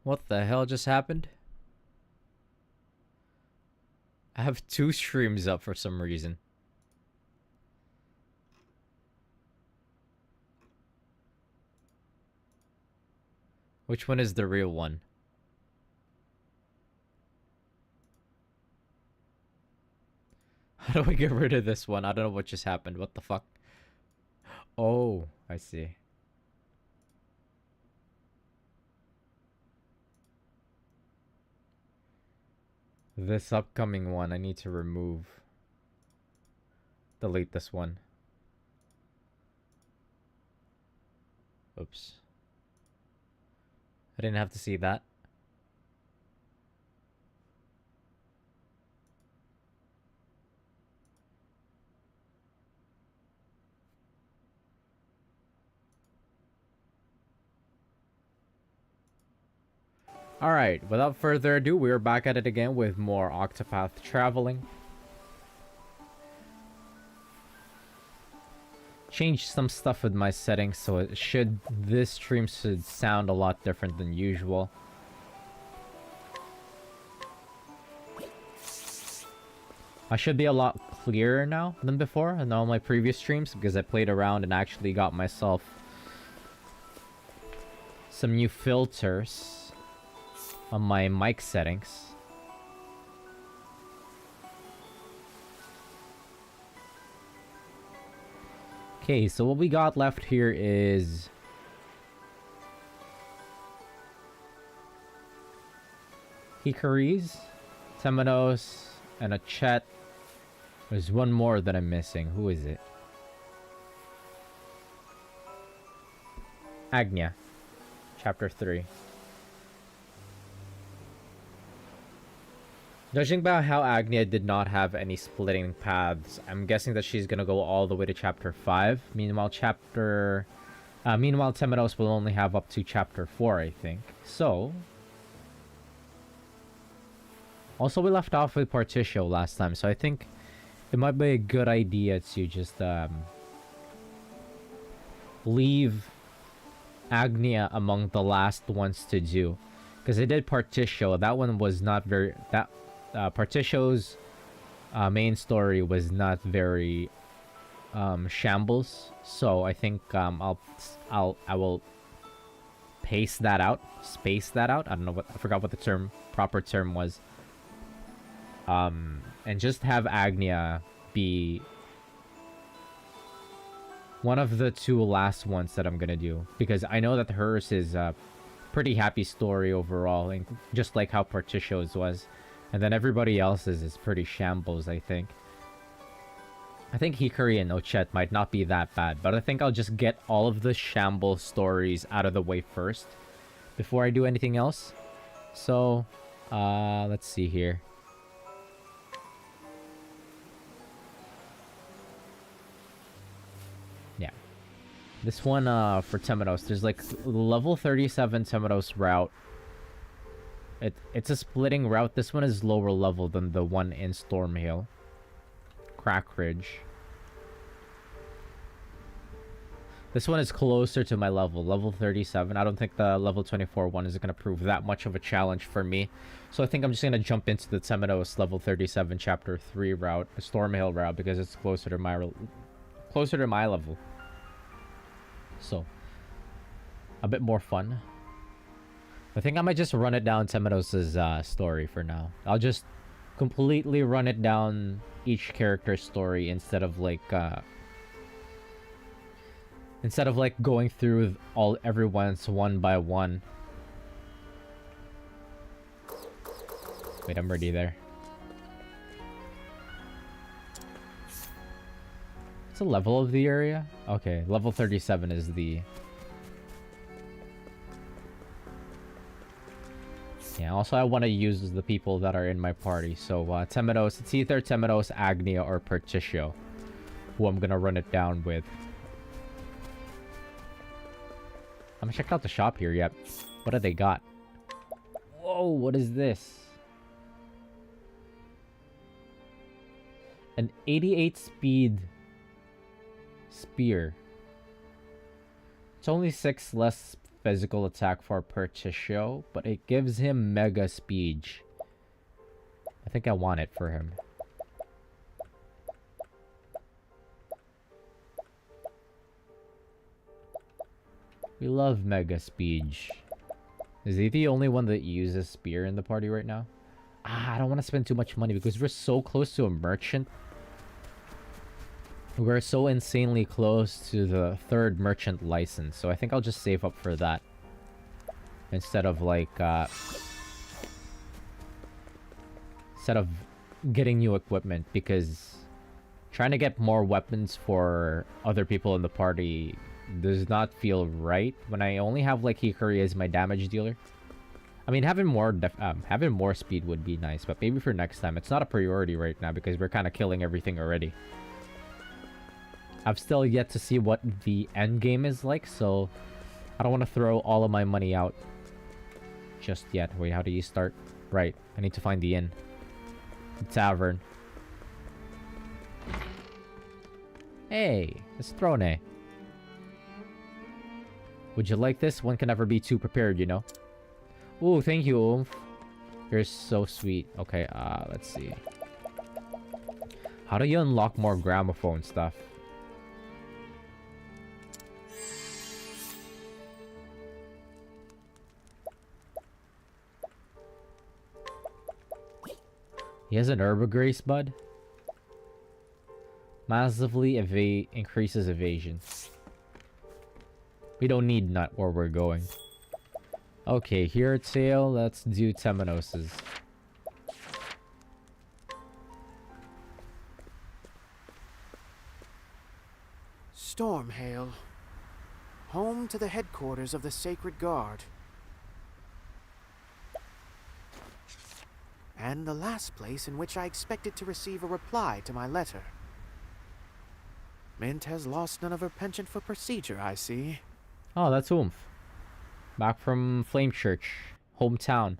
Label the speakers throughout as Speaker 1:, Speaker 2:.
Speaker 1: What the hell just happened? I have 2 streams up for some reason. Which one is the real one? How do we get rid of this one? I don't know what just happened. What the fuck? Oh, I see. This upcoming one, I need to remove. Delete this one. Oops. I didn't have to see that. Alright, without further ado, we're back at it again with more Octopath traveling. Changed some stuff with my settings, so this stream should sound a lot different than usual. I should be a lot clearer now than before in all my previous streams because I played around and actually got myself some new filters on my mic settings. Okay, so what we got left here is Hikari's, Temenos, and a Chet. There's one more that I'm missing. Who is it? Agnia, Chapter 3. Judging by how Agnia did not have any splitting paths, I'm guessing that she's gonna go all the way to Chapter 5. Meanwhile, Temenos will only have up to Chapter 4, I think. So... Also, we left off with Particio last time, so I think it might be a good idea to just, leave Agnia among the last ones to do. Because I did Particio, that one was not very... Particio's main story was not very shambles, so I think I will space that out. I don't know what, I forgot what the proper term was. And just have Agnia be one of the 2 last ones that I'm gonna do, because I know that hers is a pretty happy story overall, and just like how Particio's was. And then everybody else's is pretty shambles, I think. I think Hikari and Ochet might not be that bad, but I think I'll just get all of the shambles stories out of the way first before I do anything else. So, let's see here. Yeah. This one, for Temenos, there's like level 37 Temenos route. It's a splitting route. This one is lower level than the one in Stormhill. Crack Ridge. This one is closer to my level 37. I don't think the level 24 one is going to prove that much of a challenge for me. So I think I'm just going to jump into the Temenos level 37 chapter 3 route, the Stormhill route, because it's closer to my level. So, a bit more fun. I think I might just run it down Temenos' story for now. I'll just completely run it down each character's story instead of like going through everyone's one by one. Wait, I'm ready there. What's the level of the area? Okay, level 37 is the... Yeah, also I want to use the people that are in my party. So, Temenos, it's either Temenos, Agnia, or Particio who I'm gonna run it down with. I haven't checked out the shop here yet. What have they got? Whoa, what is this? An 88 speed spear. It's only 6 less physical attack for Perticio, but it gives him mega speed. I think I want it for him. We love mega speed. Is he the only one that uses spear in the party right now? I don't want to spend too much money because we're so close to a merchant. We're so insanely close to the 3rd merchant license, so I think I'll just save up for that. Instead of like, instead of getting new equipment, because trying to get more weapons for other people in the party does not feel right when I only have like Hikari as my damage dealer. I mean, having more speed would be nice, but maybe for next time. It's not a priority right now because we're kind of killing everything already. I've still yet to see what the end game is like, so I don't want to throw all of my money out just yet. Wait, how do you start? Right, I need to find the inn. The tavern. Hey, it's Throne. Would you like this? One can never be too prepared, you know? Ooh, thank you, Oomph. You're so sweet. Okay, let's see. How do you unlock more gramophone stuff? He has an Herbagrace bud. Massively increases evasion. We don't need nut where we're going. Okay, here at Sale, let's do Temenos's.
Speaker 2: Stormhail. Home to the headquarters of the Sacred Guard. And the last place in which I expected to receive a reply to my letter. Mint has lost none of her penchant for procedure, I see.
Speaker 1: Oh, that's Oomph. Back from Flame Church, hometown.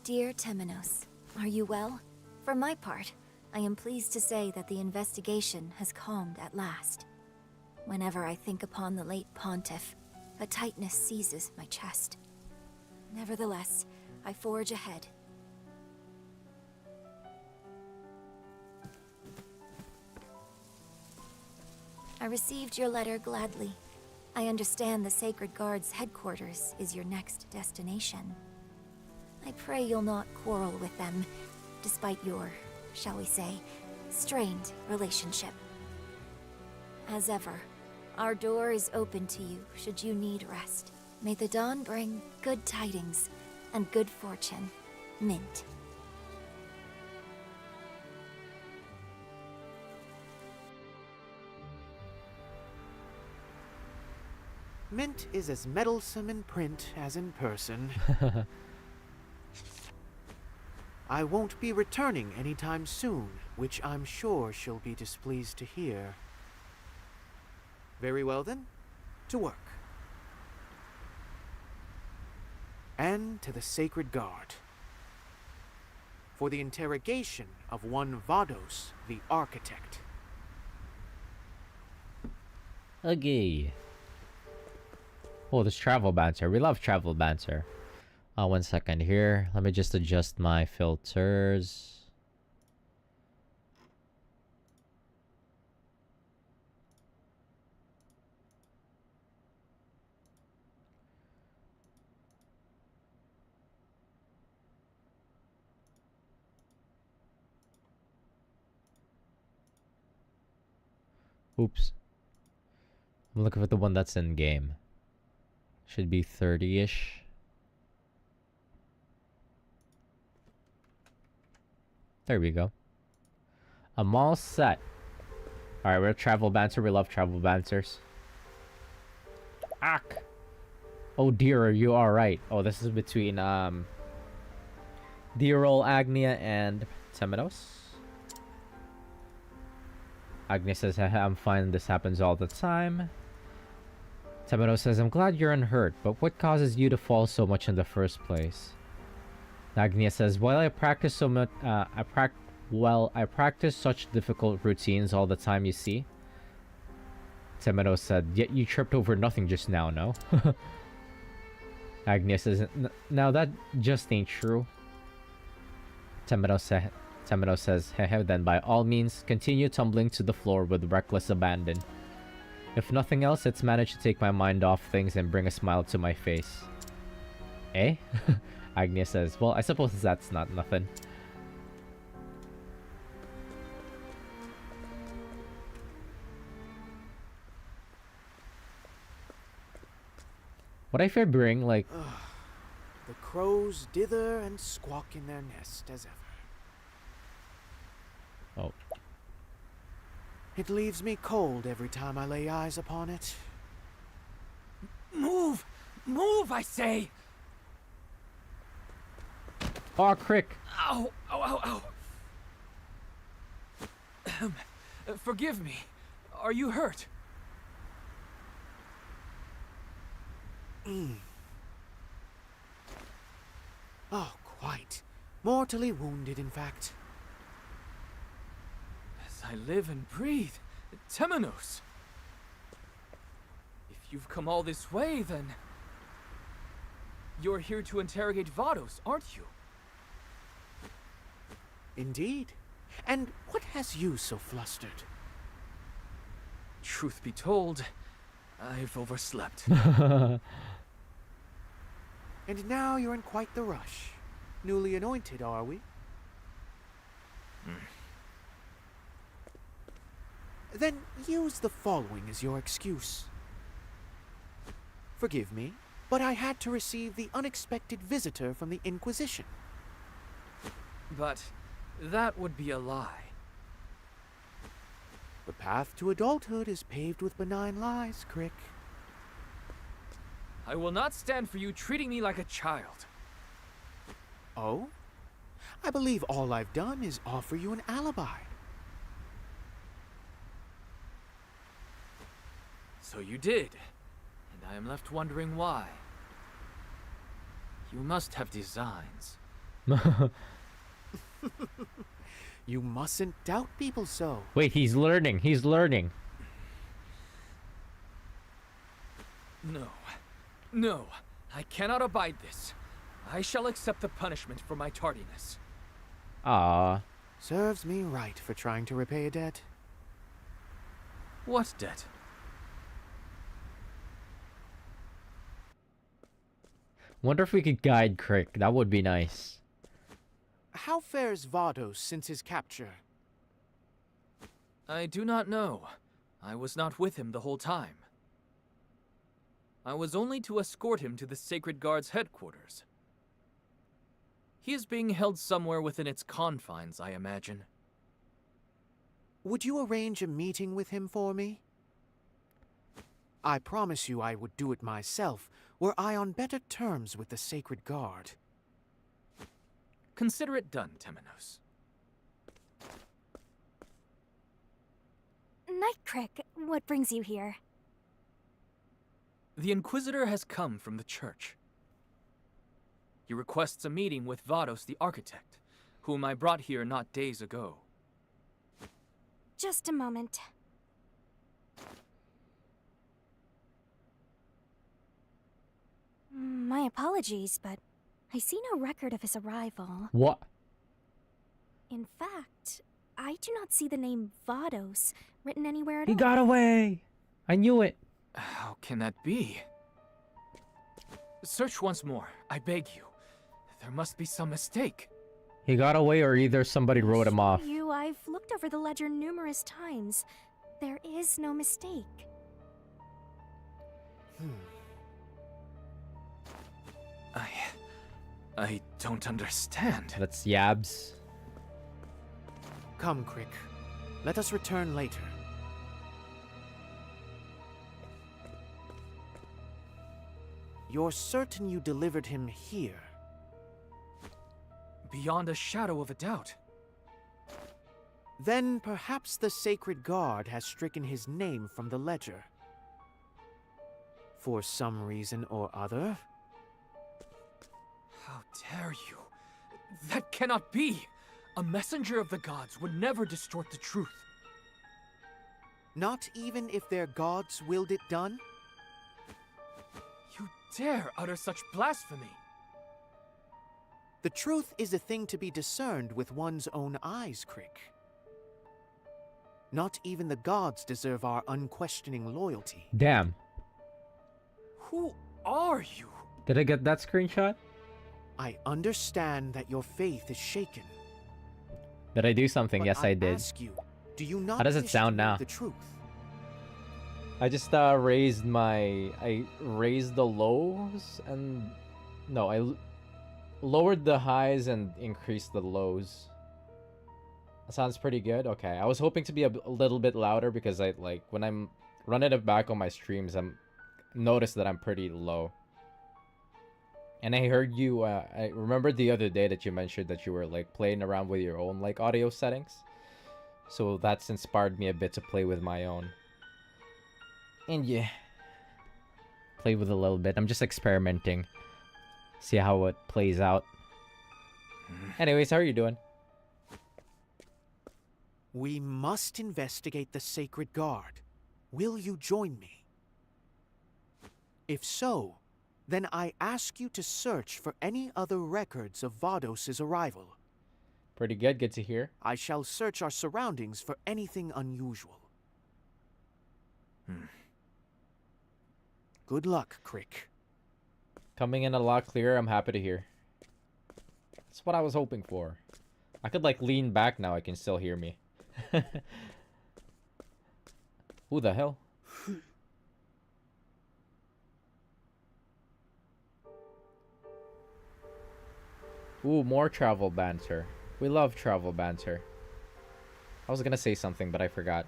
Speaker 3: Dear Temenos, are you well? For my part, I am pleased to say that the investigation has calmed at last. Whenever I think upon the late pontiff, a tightness seizes my chest. Nevertheless, I forge ahead. I received your letter gladly. I understand the Sacred Guard's headquarters is your next destination. I pray you'll not quarrel with them, despite your, shall we say, strained relationship. As ever, our door is open to you should you need rest. May the dawn bring good tidings and good fortune. Mint.
Speaker 2: Mint is as meddlesome in print as in person. I won't be returning anytime soon, which I'm sure she'll be displeased to hear. Very well then, to work. And to the Sacred Guard. For the interrogation of one Vados, the Architect.
Speaker 1: Okay. Oh, there's travel banter. We love travel banter. 1 second here. Let me just adjust my filters. Oops. I'm looking for the one that's in game. Should be 30-ish. There we go. I'm all set. Alright, we're travel banter. We love travel banters. Ack! Oh dear, are you alright? Oh, this is between, dear old Agnia and Temenos. Agnia says, I'm fine, this happens all the time. Temenos says, I'm glad you're unhurt, but what causes you to fall so much in the first place? Agnia says, while I practice so much, I practice such difficult routines all the time, you see. Temenos said, yet you tripped over nothing just now, no? Agnes says, now that just ain't true. Temenos says, hehe, then by all means, continue tumbling to the floor with reckless abandon. If nothing else, it's managed to take my mind off things and bring a smile to my face. Eh? Agnes says, well, I suppose that's not nothing. What if I bring, like...
Speaker 2: The crows dither and squawk in their nest as ever.
Speaker 1: Oh.
Speaker 2: It leaves me cold every time I lay eyes upon it.
Speaker 4: Move! Move, I say!
Speaker 1: Oh, crick!
Speaker 4: Ow! Ow, ow, ow! Forgive me. Are you hurt?
Speaker 2: Oh, quite. Mortally wounded, in fact.
Speaker 4: As I live and breathe, Temenos. If you've come all this way, then... You're here to interrogate Vados, aren't you?
Speaker 2: Indeed. And what has you so flustered?
Speaker 4: Truth be told, I've overslept.
Speaker 2: And now you're in quite the rush. Newly anointed, are we? Then use the following as your excuse. Forgive me, but I had to receive the unexpected visitor from the Inquisition.
Speaker 4: But that would be a lie.
Speaker 2: The path to adulthood is paved with benign lies, Crick.
Speaker 4: I will not stand for you treating me like a child.
Speaker 2: Oh? I believe all I've done is offer you an alibi.
Speaker 4: So you did, and I am left wondering why. You must have designs.
Speaker 2: You mustn't doubt people so.
Speaker 1: Wait, he's learning. He's learning.
Speaker 4: No. No, I cannot abide this. I shall accept the punishment for my tardiness.
Speaker 1: Ah.
Speaker 2: Serves me right for trying to repay a debt.
Speaker 4: What debt?
Speaker 1: Wonder if we could guide Crick. That would be nice.
Speaker 2: How fares Vados since his capture?
Speaker 4: I do not know. I was not with him the whole time. I was only to escort him to the Sacred Guard's headquarters. He is being held somewhere within its confines, I imagine.
Speaker 2: Would you arrange a meeting with him for me? I promise you I would do it myself, were I on better terms with the Sacred Guard.
Speaker 4: Consider it done, Temenos.
Speaker 5: Night Crick, what brings you here?
Speaker 4: The Inquisitor has come from the church. He requests a meeting with Vados the Architect, whom I brought here not days ago.
Speaker 5: Just a moment. My apologies, but I see no record of his arrival.
Speaker 1: What?
Speaker 5: In fact, I do not see the name Vados written anywhere at
Speaker 1: He
Speaker 5: all.
Speaker 1: got away! I knew it!
Speaker 4: How can that be? Search once more, I beg you. There must be some mistake.
Speaker 1: He got away or either somebody wrote him off.
Speaker 5: I've looked over the ledger numerous times. There is no mistake.
Speaker 4: I don't understand.
Speaker 1: That's Yabs.
Speaker 2: Come, Crick. Let us return later. You're certain you delivered him here?
Speaker 4: Beyond a shadow of a doubt.
Speaker 2: Then perhaps the Sacred Guard has stricken his name from the ledger. For some reason or other.
Speaker 4: How dare you? That cannot be! A messenger of the gods would never distort the truth.
Speaker 2: Not even if their gods willed it done?
Speaker 4: You dare utter such blasphemy!
Speaker 2: The truth is a thing to be discerned with one's own eyes, Crick. Not even the gods deserve our unquestioning loyalty.
Speaker 1: Damn.
Speaker 4: Who are you?
Speaker 1: Did I get that screenshot?
Speaker 2: I understand that your faith is shaken.
Speaker 1: Did I do something?
Speaker 2: But
Speaker 1: Yes, I did.
Speaker 2: Ask you, do you not
Speaker 1: How does it
Speaker 2: wish
Speaker 1: sound
Speaker 2: to know
Speaker 1: now?
Speaker 2: the truth?
Speaker 1: I just raised the lows and no, lowered the highs and increased the lows. That sounds pretty good. Okay, I was hoping to be a little bit louder because I like when I'm running it back on my streams, I'm noticed that I'm pretty low. And I heard you. I remember the other day that you mentioned that you were like playing around with your own like audio settings, so that's inspired me a bit to play with my own. And yeah, play with a little bit. I'm just experimenting. See how it plays out. Anyways, how are you doing?
Speaker 2: We must investigate the Sacred Guard. Will you join me? If so, then I ask you to search for any other records of Vados' arrival.
Speaker 1: Pretty good. Good to hear.
Speaker 2: I shall search our surroundings for anything unusual. Good luck, Crick.
Speaker 1: Coming in a lot clearer. I'm happy to hear. That's what I was hoping for. I could like lean back now. I can still hear me. Who the hell? Ooh, more travel banter. We love travel banter. I was gonna say something, but I forgot.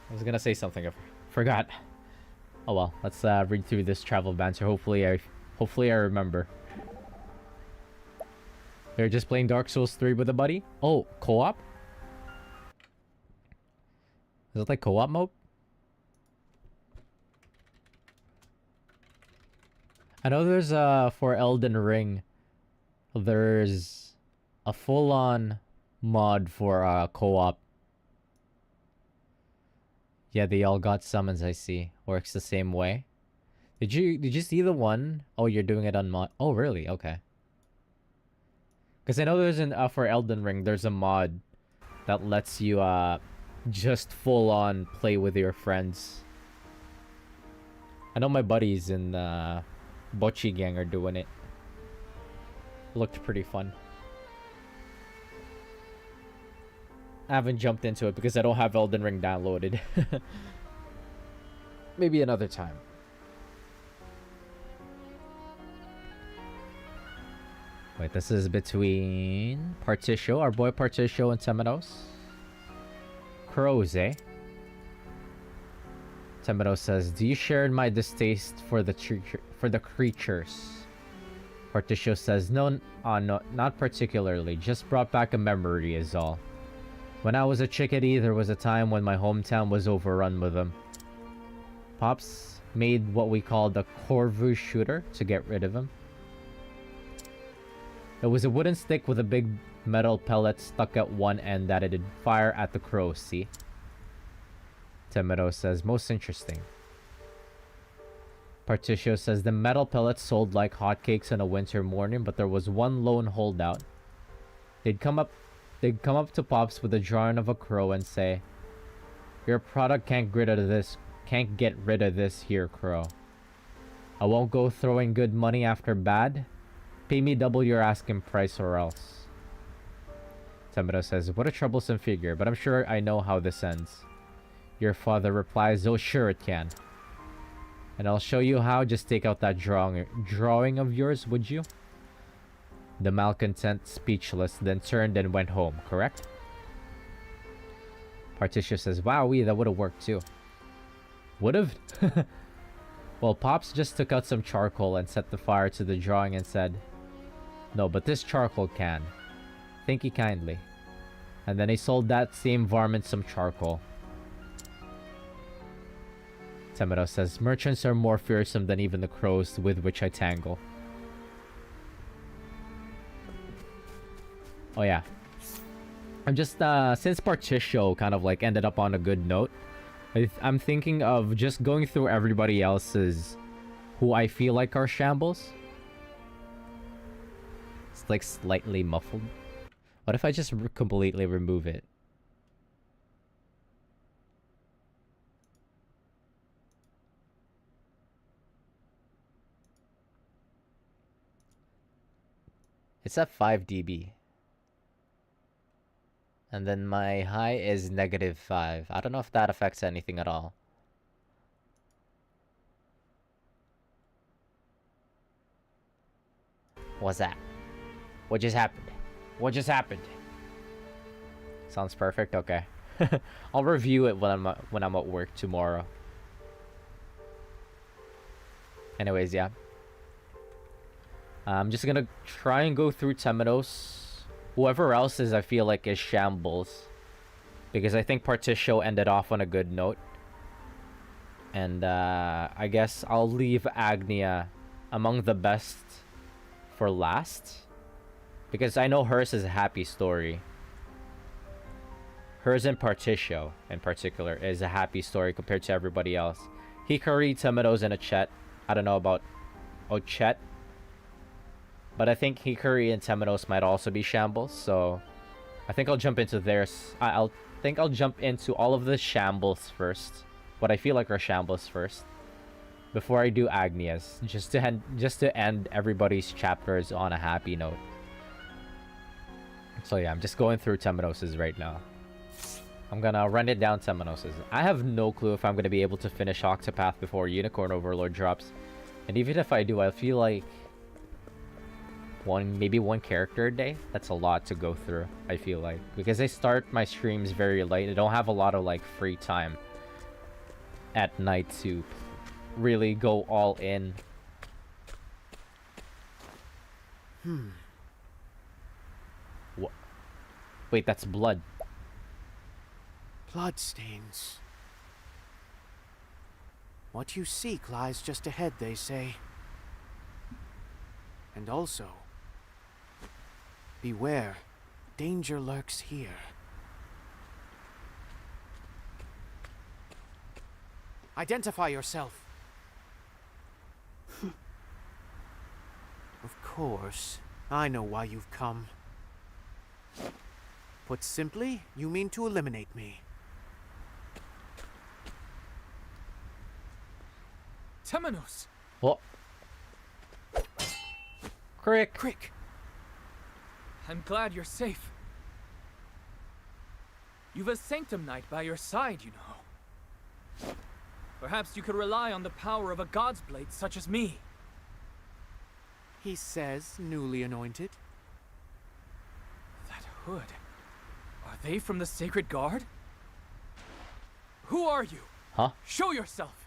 Speaker 1: I was gonna say something, I forgot. Oh well, let's read through this travel banter. Hopefully I remember. They're just playing Dark Souls 3 with a buddy. Oh, co-op? Is it like co-op mode? I know there's for Elden Ring, there's a full-on mod for co-op. Yeah, they all got summons, I see. Works the same way. Did you see the one? Oh, you're doing it on mod. Oh, really? Okay. Because I know there's an for Elden Ring, there's a mod that lets you just full on play with your friends. I know my buddies in Bocchi gang are doing it. Looked pretty fun. I haven't jumped into it because I don't have Elden Ring downloaded. Maybe another time. Wait, this is between Particio, our boy Particio, and Temenos. Crows, eh? Temenos says, "Do you share in my distaste for the creatures?" Particio says, no, not particularly. Just brought back a memory is all. When I was a chickadee, there was a time when my hometown was overrun with them. Pops made what we call the Corvu shooter to get rid of him. It was a wooden stick with a big metal pellet stuck at one end that it'd fire at the crows, see? Temedo says, most interesting. Particio says, the metal pellets sold like hotcakes on a winter morning, but there was one lone holdout. They'd come up to Pops with a drawing of a crow and say, your product can't get rid of this here, crow. I won't go throwing good money after bad. Pay me double your asking price or else. Temedo says, what a troublesome figure, but I'm sure I know how this ends. Your father replies, oh sure it can. And I'll show you how. Just take out that drawing of yours, would you? The malcontent, speechless, then turned and went home, correct? Particio says, wowee, that would have worked too. Would have? Well, Pops just took out some charcoal and set the fire to the drawing and said, no, but this charcoal can. Thank you kindly. And then he sold that same varmint some charcoal. Temedo says, merchants are more fearsome than even the crows with which I tangle. Oh yeah. I'm just since Particio kind of like ended up on a good note, I'm thinking of just going through everybody else's who I feel like are shambles. It's like slightly muffled. What if I just completely remove it? It's at 5 dB. And then my high is -5. I don't know if that affects anything at all. What's that? What just happened? What just happened? Sounds perfect. Okay. I'll review it when I'm at work tomorrow. Anyways, yeah. I'm just gonna try and go through Temenos. Whoever else is, I feel like, is shambles. Because I think Particio ended off on a good note. And I guess I'll leave Agnia among the best for last. Because I know hers is a happy story. Hers and Particio, in particular, is a happy story compared to everybody else. Hikari, Temenos, and Ochet. I don't know about Ochet. But I think Hikari and Temenos might also be shambles, so I think I'll jump into theirs. I'll jump into all of the shambles first. What I feel like are shambles first. Before I do Agnia's. Just to end everybody's chapters on a happy note. So yeah, I'm just going through Temenos's right now. I'm gonna run it down Temenos's. I have no clue if I'm gonna be able to finish Octopath before Unicorn Overlord drops. And even if I do, I feel like maybe one character a day. That's a lot to go through, I feel like. Because I start my streams very late. I don't have a lot of like free time at night to really go all in. What? Wait, that's blood.
Speaker 2: Bloodstains. What you seek lies just ahead, they say. And also, beware, danger lurks here. Identify yourself. Of course, I know why you've come. Put simply, you mean to eliminate me.
Speaker 4: Temenos!
Speaker 1: What? Crick!
Speaker 2: Crick!
Speaker 4: I'm glad you're safe. You've a Sanctum Knight by your side, you know. Perhaps you could rely on the power of a God's Blade such as me.
Speaker 2: He says, newly anointed.
Speaker 4: That hood. Are they from the Sacred Guard? Who are you?
Speaker 1: Huh?
Speaker 4: Show yourself!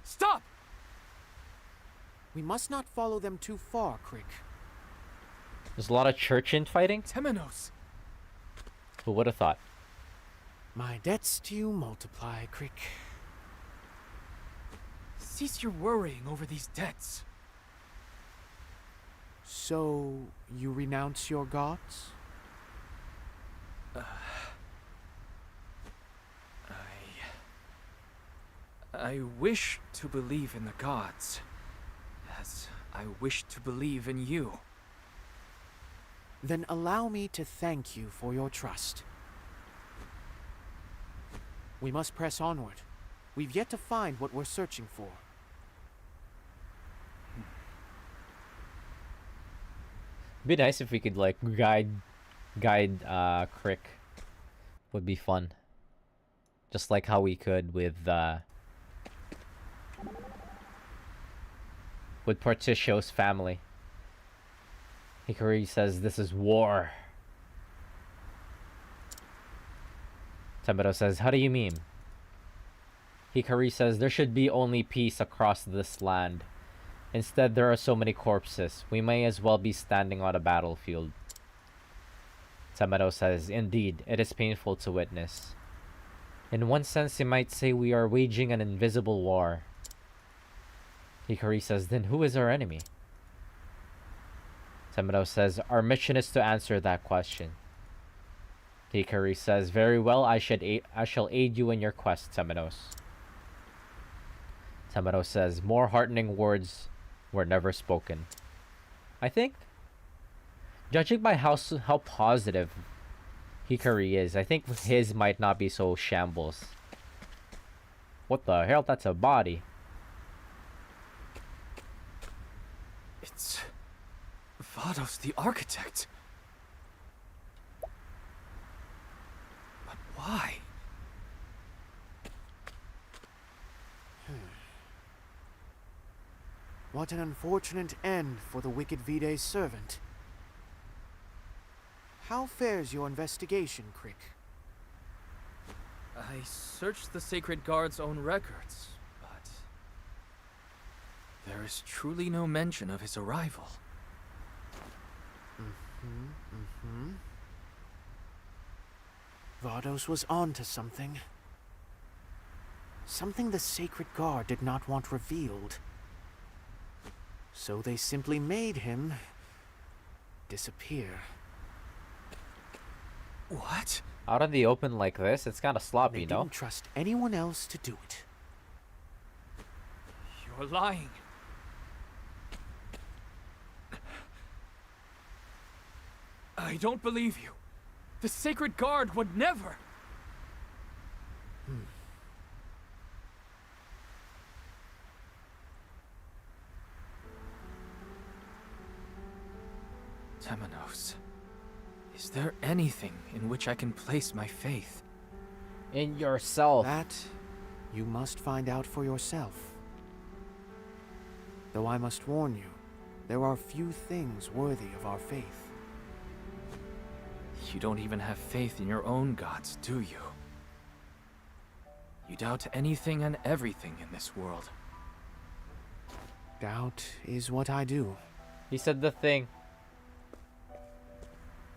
Speaker 4: Stop!
Speaker 2: We must not follow them too far, Crick.
Speaker 1: There's a lot of church infighting?
Speaker 4: Temenos!
Speaker 1: Who would have thought?
Speaker 2: My debts to you multiply, Crick.
Speaker 4: Cease your worrying over these debts.
Speaker 2: So, you renounce your gods?
Speaker 4: I wish to believe in the gods, as I wish to believe in you.
Speaker 2: Then allow me to thank you for your trust. We must press onward. We've yet to find what we're searching for.
Speaker 1: It'd be nice if we could like guide Crick. Would be fun. Just like how we could with Particio's family. Hikari says this is war. Temenos says, how do you mean? Hikari says there should be only peace across this land. Instead, there are so many corpses. We may as well be standing on a battlefield. Temenos says, indeed, it is painful to witness. In one sense, you might say we are waging an invisible war. Hikari says, then who is our enemy? Temenos says, our mission is to answer that question. Hikari says, very well, I shall aid you in your quest, Temenos. Temenos says, more heartening words were never spoken. I think, judging by how positive Hikari is, I think his might not be so shambles. What the hell? That's a body.
Speaker 4: It's Vados the architect. But why?
Speaker 2: What an unfortunate end for the wicked Vide's servant. How fares your investigation, Crick?
Speaker 4: I searched the Sacred Guard's own records, but there is truly no mention of his arrival.
Speaker 2: Vados was onto something. Something the Sacred Guard did not want revealed. So they simply made him disappear.
Speaker 4: What?
Speaker 1: Out in the open like this, it's kind of sloppy,
Speaker 2: They
Speaker 1: no?
Speaker 2: didn't trust anyone else to do it.
Speaker 4: You're lying. I don't believe you. The Sacred Guard would never. Temenos, is there anything in which I can place my faith?
Speaker 1: In yourself.
Speaker 2: That you must find out for yourself. Though I must warn you, there are few things worthy of our faith.
Speaker 4: You don't even have faith in your own gods, do you? You doubt anything and everything in this world.
Speaker 2: Doubt is what I do.
Speaker 1: He said the thing.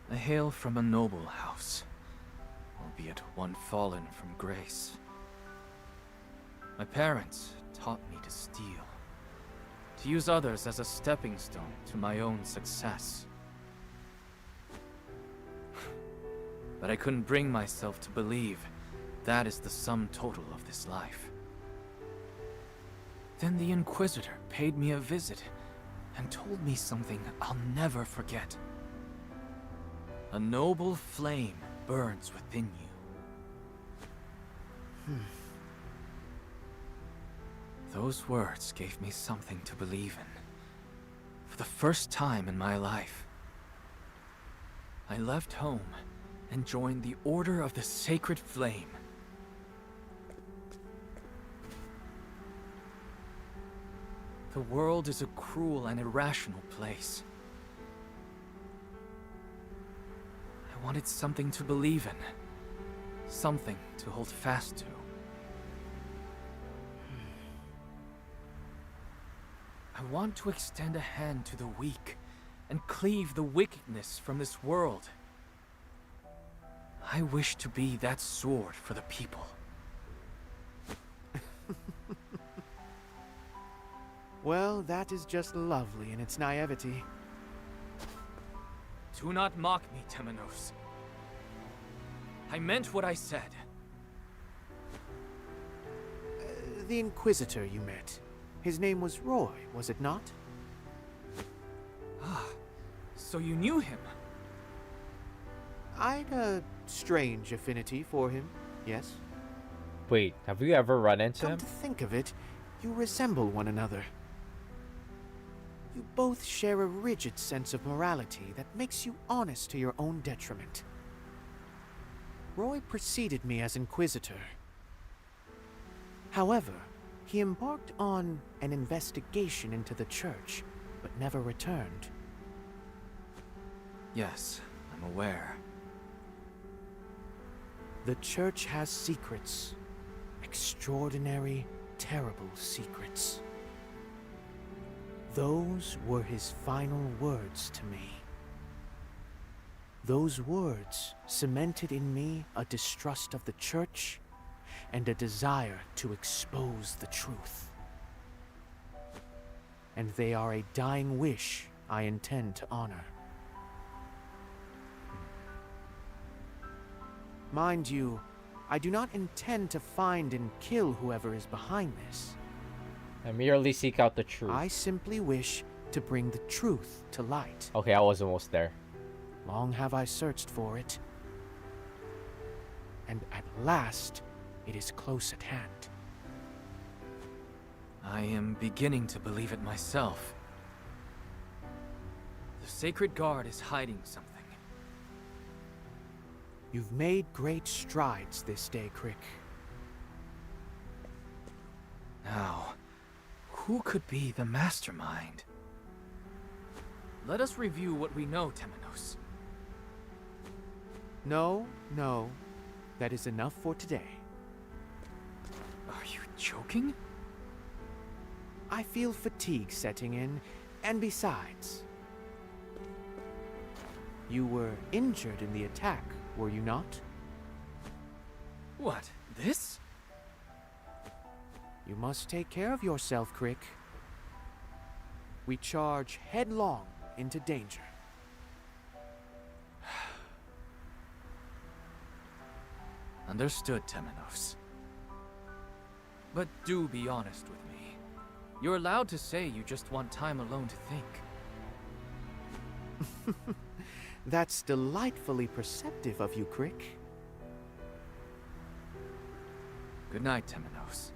Speaker 4: I hail from a noble house, albeit one fallen from grace. My parents taught me to steal, to use others as a stepping stone to my own success. But I couldn't bring myself to believe that is the sum total of this life. Then the Inquisitor paid me a visit and told me something I'll never forget. A noble flame burns within you. Those words gave me something to believe in. For the first time in my life, I left home and joined the Order of the Sacred Flame. The world is a cruel and irrational place. I wanted something to believe in, something to hold fast to. I want to extend a hand to the weak and cleave the wickedness from this world. I wish to be that sword for the people.
Speaker 2: Well, that is just lovely in its naivety.
Speaker 4: Do not mock me, Temenos. I meant what I said.
Speaker 2: The Inquisitor you met. His name was Roy, was it not?
Speaker 4: Ah, so you knew him?
Speaker 2: I'd a strange affinity for him, yes.
Speaker 1: Wait, have you ever run into
Speaker 2: Come
Speaker 1: him?
Speaker 2: to think of it, you resemble one another. You both share a rigid sense of morality that makes you honest to your own detriment. Roy preceded me as Inquisitor. However, he embarked on an investigation into the church, but never returned.
Speaker 4: Yes, I'm aware.
Speaker 2: The church has secrets. Extraordinary, terrible secrets. Those were his final words to me. Those words cemented in me a distrust of the church and a desire to expose the truth. and they are a dying wish I intend to honor. Mind you, I do not intend to find and kill whoever is behind this.
Speaker 1: I merely seek out the truth.
Speaker 2: I simply wish to bring the truth to light.
Speaker 1: Okay, I was almost there.
Speaker 2: Long have I searched for it, and at last it is close at hand.
Speaker 4: I am beginning to believe it myself. The Sacred Guard is hiding something.
Speaker 2: You've made great strides this day, Crick.
Speaker 4: Now, who could be the mastermind? Let us review what we know, Temenos.
Speaker 2: No, that is enough for today.
Speaker 4: Are you joking?
Speaker 2: I feel fatigue setting in, and besides, you were injured in the attack, were you not?
Speaker 4: What, this?
Speaker 2: You must take care of yourself, Crick. We charge headlong into danger.
Speaker 4: Understood, Temenos. But do be honest with me. You're allowed to say you just want time alone to think.
Speaker 2: That's delightfully perceptive of you, Crick.
Speaker 4: Good night, Temenos.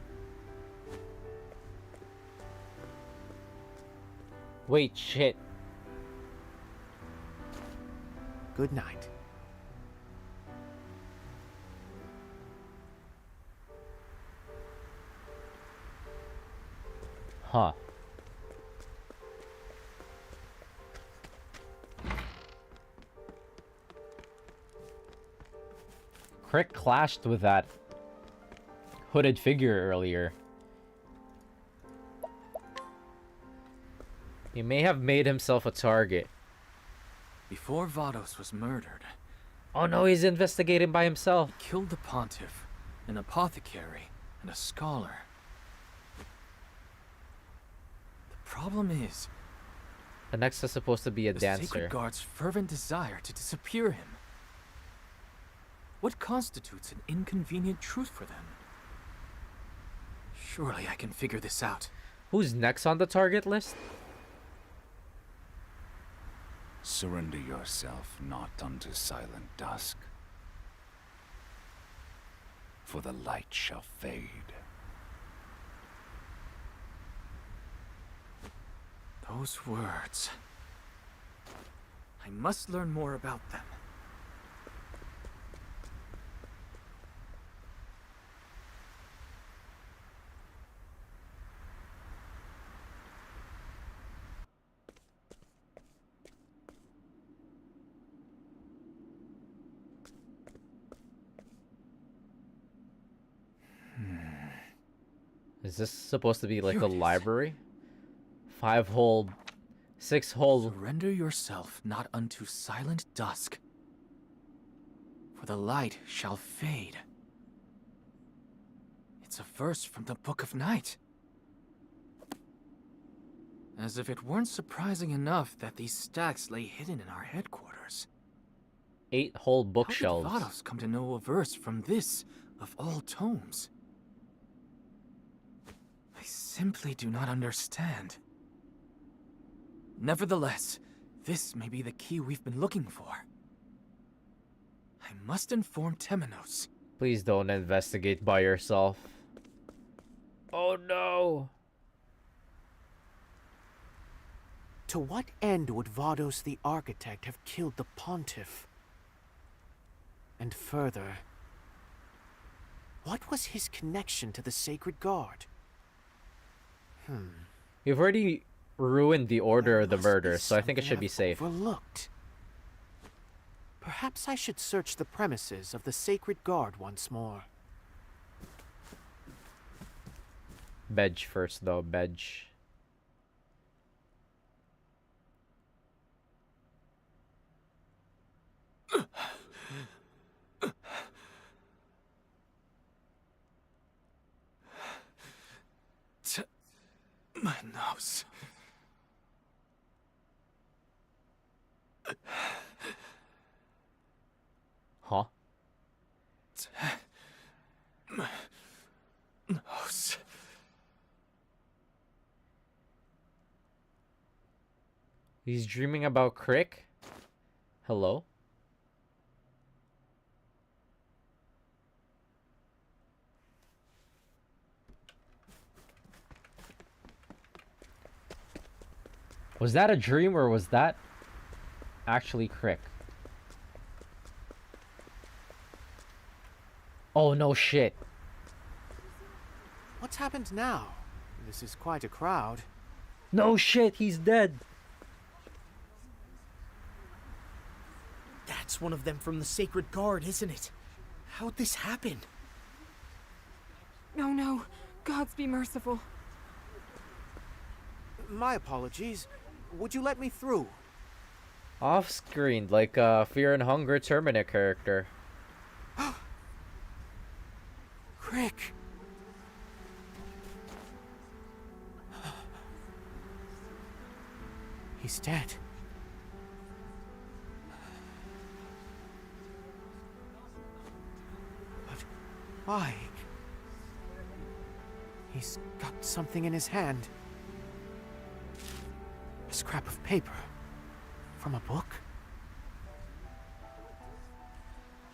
Speaker 1: Wait, shit.
Speaker 2: Good night.
Speaker 1: Huh. Crick clashed with that hooded figure earlier. He may have made himself a target.
Speaker 4: Before Vados was murdered,
Speaker 1: Oh no, he's investigating by himself.
Speaker 4: he killed the Pontiff, an apothecary, and a scholar. The problem is,
Speaker 1: The next is supposed to be a
Speaker 4: the
Speaker 1: dancer.
Speaker 4: Sacred Guard's fervent desire to disappear him. What constitutes an inconvenient truth for them? Surely I can figure this out.
Speaker 1: Who's next on the target list?
Speaker 6: Surrender yourself not unto silent dusk, for the light shall fade.
Speaker 4: Those words. I must learn more about them.
Speaker 1: Is this supposed to be like
Speaker 4: Here
Speaker 1: a
Speaker 4: it is.
Speaker 1: library? 5-hole, 6-hole.
Speaker 4: Surrender yourself not unto silent dusk, for the light shall fade. It's a verse from the Book of Night. As if it weren't surprising enough that these stacks lay hidden in our headquarters.
Speaker 1: 8-hole
Speaker 4: How did
Speaker 1: bookshelves.
Speaker 4: Vados come to know a verse from this, of all tomes? I simply do not understand. Nevertheless, this may be the key we've been looking for. I must inform Temenos.
Speaker 1: Please don't investigate by yourself. Oh no!
Speaker 2: To what end would Vados the Architect have killed the Pontiff? And further, what was his connection to the Sacred Guard?
Speaker 1: You've already ruined the order
Speaker 2: There
Speaker 1: of the
Speaker 2: must be
Speaker 1: murder, so I think it
Speaker 2: something
Speaker 1: should be
Speaker 2: I've
Speaker 1: safe.
Speaker 2: Overlooked. Perhaps I should search the premises of the Sacred Guard once more.
Speaker 1: Bedge first though, Bedge.
Speaker 4: My nose.
Speaker 1: He's dreaming about Crick? Hello? Was that a dream or was that actually Crick? Oh no shit.
Speaker 2: What's happened now? This is quite a crowd.
Speaker 1: No shit, he's dead.
Speaker 7: That's one of them from the Sacred Guard, isn't it? How'd this happen?
Speaker 8: No, no. Gods be merciful.
Speaker 2: My apologies. Would you let me through?
Speaker 1: Off screen, like a Fear and Hunger Terminator character.
Speaker 2: Crick! He's dead. But why? He's got something in his hand. A scrap of paper. From a book?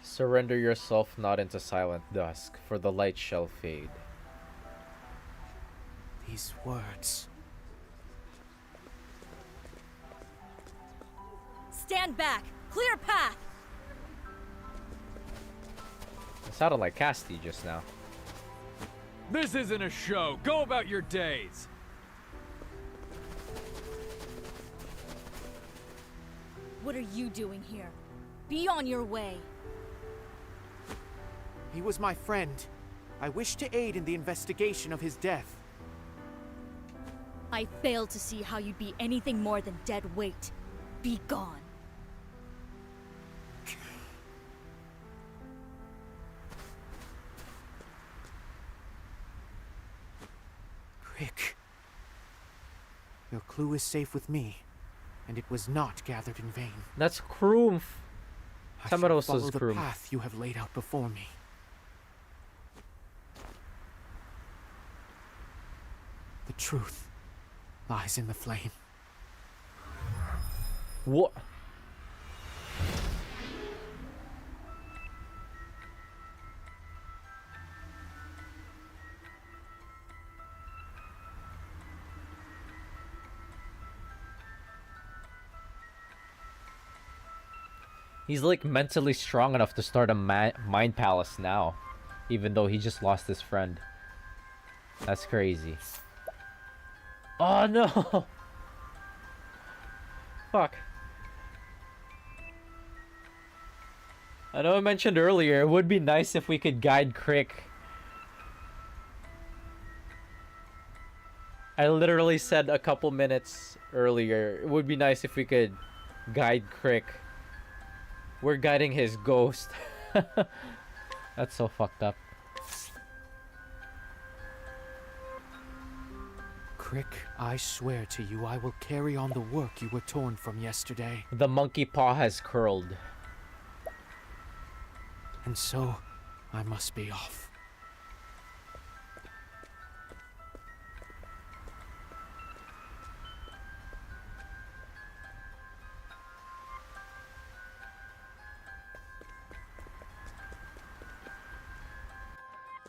Speaker 1: Surrender yourself not into silent dusk, for the light shall fade.
Speaker 2: These words.
Speaker 9: Stand back! Clear path!
Speaker 1: It sounded like Casti just now.
Speaker 10: This isn't a show. Go about your days.
Speaker 9: What are you doing here? Be on your way.
Speaker 2: He was my friend. I wish to aid in the investigation of his death.
Speaker 9: I fail to see how you'd be anything more than dead weight. Be gone.
Speaker 2: Crick. Your clue is safe with me, and it was not gathered in vain.
Speaker 1: That's Kroomf.
Speaker 2: I shall
Speaker 1: Tamaros
Speaker 2: follow
Speaker 1: is
Speaker 2: the
Speaker 1: Kroomf.
Speaker 2: path you have laid out before me. The truth lies in the flame.
Speaker 1: What? He's like mentally strong enough to start a mind palace now, even though he just lost his friend. That's crazy. Oh no! Fuck. I know I mentioned earlier, it would be nice if we could guide Crick. I literally said a couple minutes earlier, it would be nice if we could guide Crick. We're guiding his ghost. That's so fucked up.
Speaker 2: Crick, I swear to you I will carry on the work you were torn from yesterday.
Speaker 1: The monkey paw has curled.
Speaker 2: And so, I must be off.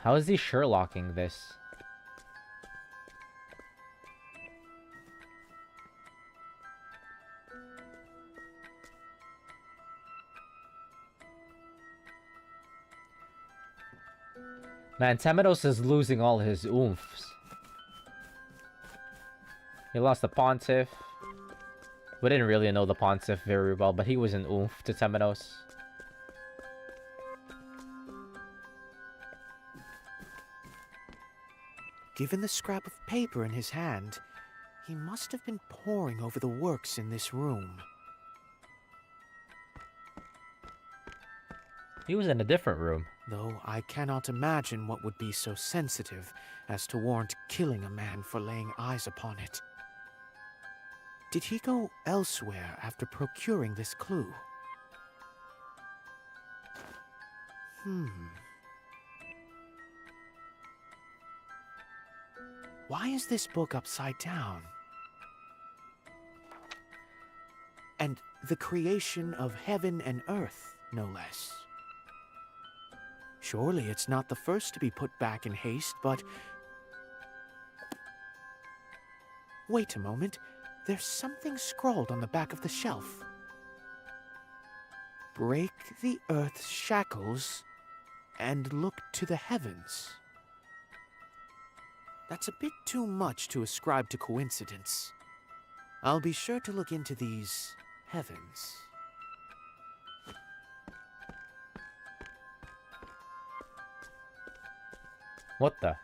Speaker 1: How is he Sherlocking this? Man, Temenos is losing all his oomphs. He lost the Pontiff. We didn't really know the Pontiff very well, but he was an oomph to Temenos.
Speaker 2: Given the scrap of paper in his hand, he must have been poring over the works in this room.
Speaker 1: He was in a different room.
Speaker 2: Though I cannot imagine what would be so sensitive as to warrant killing a man for laying eyes upon it. Did he go elsewhere after procuring this clue? Why is this book upside down? And the creation of heaven and earth, no less. Surely it's not the first to be put back in haste, but... Wait a moment. There's something scrawled on the back of the shelf. Break the earth's shackles and look to the heavens. That's a bit too much to ascribe to coincidence. I'll be sure to look into these heavens.
Speaker 1: What the?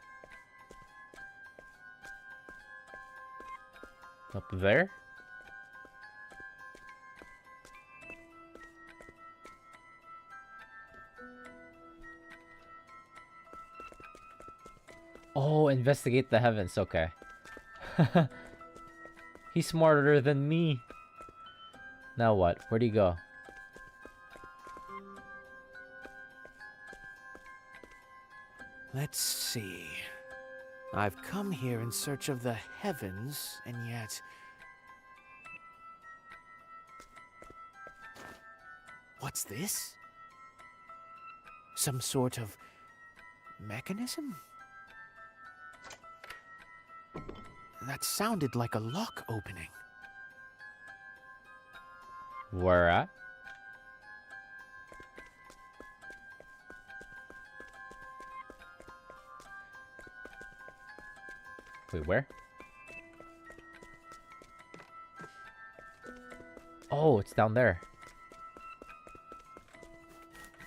Speaker 1: Up there? Oh, investigate the heavens. Okay. He's smarter than me. Now what? Where'd he go?
Speaker 2: Let's see. I've come here in search of the heavens, and yet... What's this? Some sort of mechanism? That sounded like a lock opening.
Speaker 1: Where at? Wait, where? Oh, it's down there.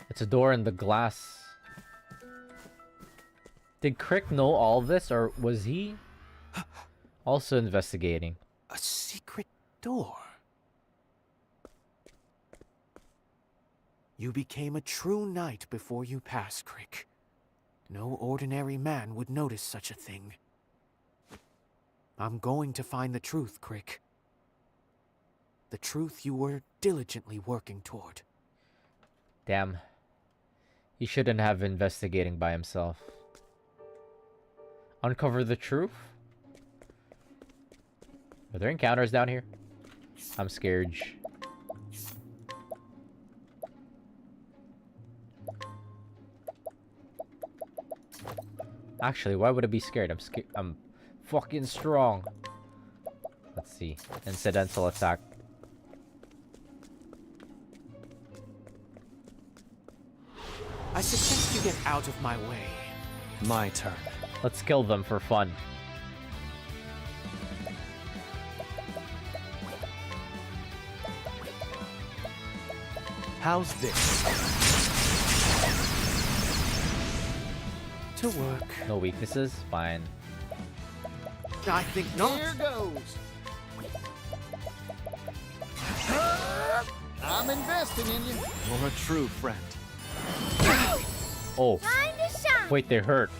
Speaker 1: It's a door in the glass. Did Crick know all this, or was he also investigating?
Speaker 2: A secret door. You became a true knight before you passed, Crick. No ordinary man would notice such a thing. I'm going to find the truth, Crick. The truth you were diligently working toward.
Speaker 1: Damn. He shouldn't have investigating by himself. Uncover the truth? Are there encounters down here? I'm scared. Actually, why would I be scared? I'm scared. I'm fucking strong. Let's see. Incidental attack.
Speaker 2: I suggest you get out of my way.
Speaker 7: My turn.
Speaker 1: Let's kill them for fun.
Speaker 7: How's this?
Speaker 2: To work.
Speaker 1: No weaknesses? Fine.
Speaker 2: I think not.
Speaker 11: Here goes. I'm investing in you.
Speaker 7: You're a true friend.
Speaker 1: Oh.
Speaker 5: Time to shine!
Speaker 1: Wait, they hurt.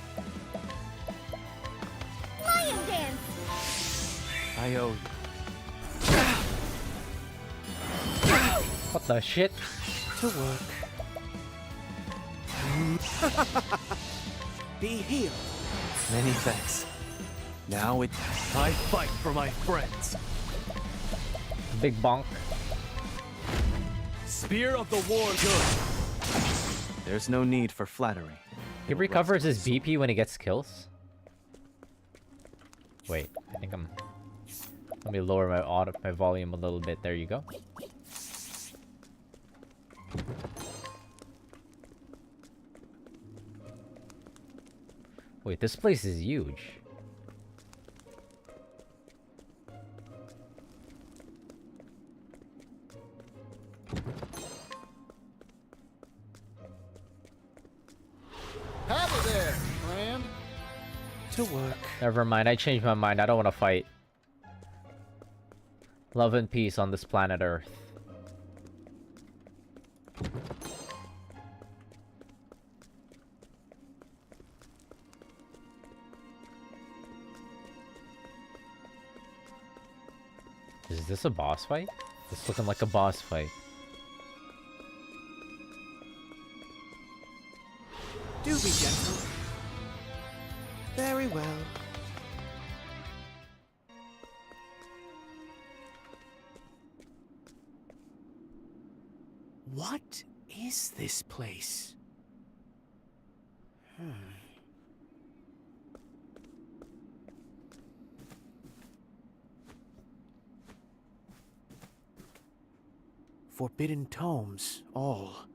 Speaker 5: Lion dance!
Speaker 7: I owe you.
Speaker 1: What the shit?
Speaker 2: To work. Be healed.
Speaker 7: Many thanks. Now I fight for my friends.
Speaker 1: Big bonk.
Speaker 7: Spear of the war good. There's no need for flattery.
Speaker 1: He recovers his BP when he gets kills. Wait, I think I'm... Let me lower my volume a little bit. There you go. Wait, this place is huge.
Speaker 11: Howdy there, friend.
Speaker 2: To work.
Speaker 1: Never mind, I changed my mind. I don't want to fight. Love and peace on this planet Earth. Is this a boss fight? It's looking like a boss fight.
Speaker 2: Do be gentle. Very well. What is this place? Forbidden tomes, all.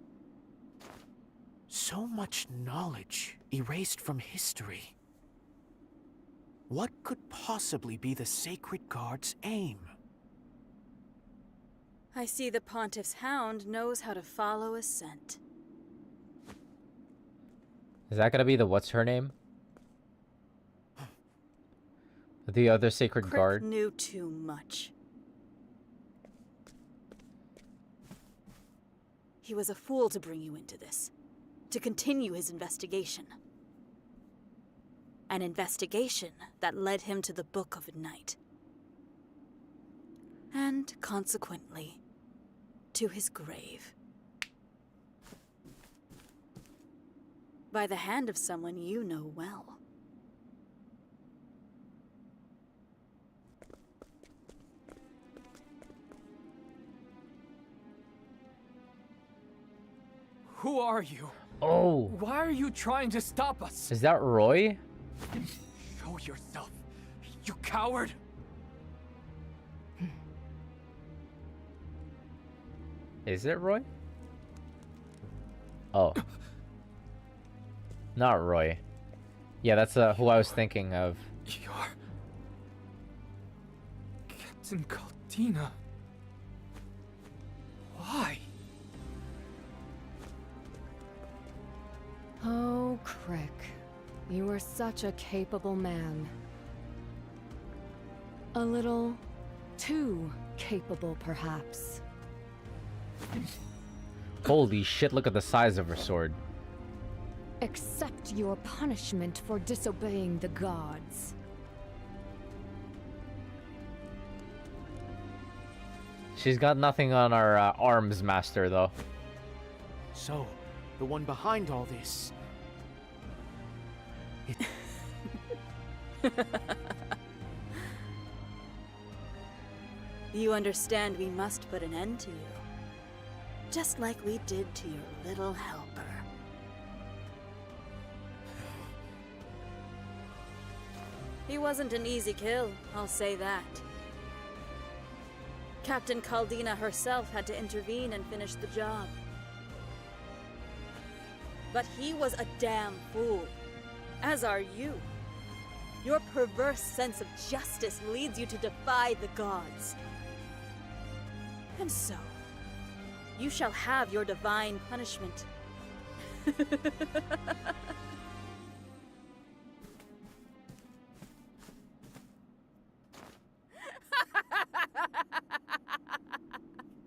Speaker 2: So much knowledge erased from history. What could possibly be the Sacred Guard's aim?
Speaker 9: I see the Pontiff's hound knows how to follow a scent.
Speaker 1: Is that gonna be the what's her name? The other Sacred
Speaker 9: Crick
Speaker 1: Guard?
Speaker 9: knew too much. He was a fool to bring you into this, to continue his investigation. An investigation that led him to the Book of Night. And consequently, to his grave. By the hand of someone you know well.
Speaker 4: Who are you?
Speaker 1: Oh,
Speaker 4: Why are you trying to stop us?
Speaker 1: is that Roy?
Speaker 4: Show yourself, you coward!
Speaker 1: Is it Roy? Oh. Not Roy. Yeah, that's who I was thinking of.
Speaker 4: You're... Captain Caldina. Why?
Speaker 8: Oh, Crick. You were such a capable man. A little too capable, perhaps.
Speaker 1: Holy shit, look at the size of her sword.
Speaker 8: Accept your punishment for disobeying the gods.
Speaker 1: She's got nothing on our arms, master, though.
Speaker 2: So, the one behind all this.
Speaker 9: You understand we must put an end to you. Just like we did to your little helper. He wasn't an easy kill, I'll say that. Captain Caldina herself had to intervene and finish the job. But he was a damn fool, as are you. Your perverse sense of justice leads you to defy the gods. And so, you shall have your divine punishment.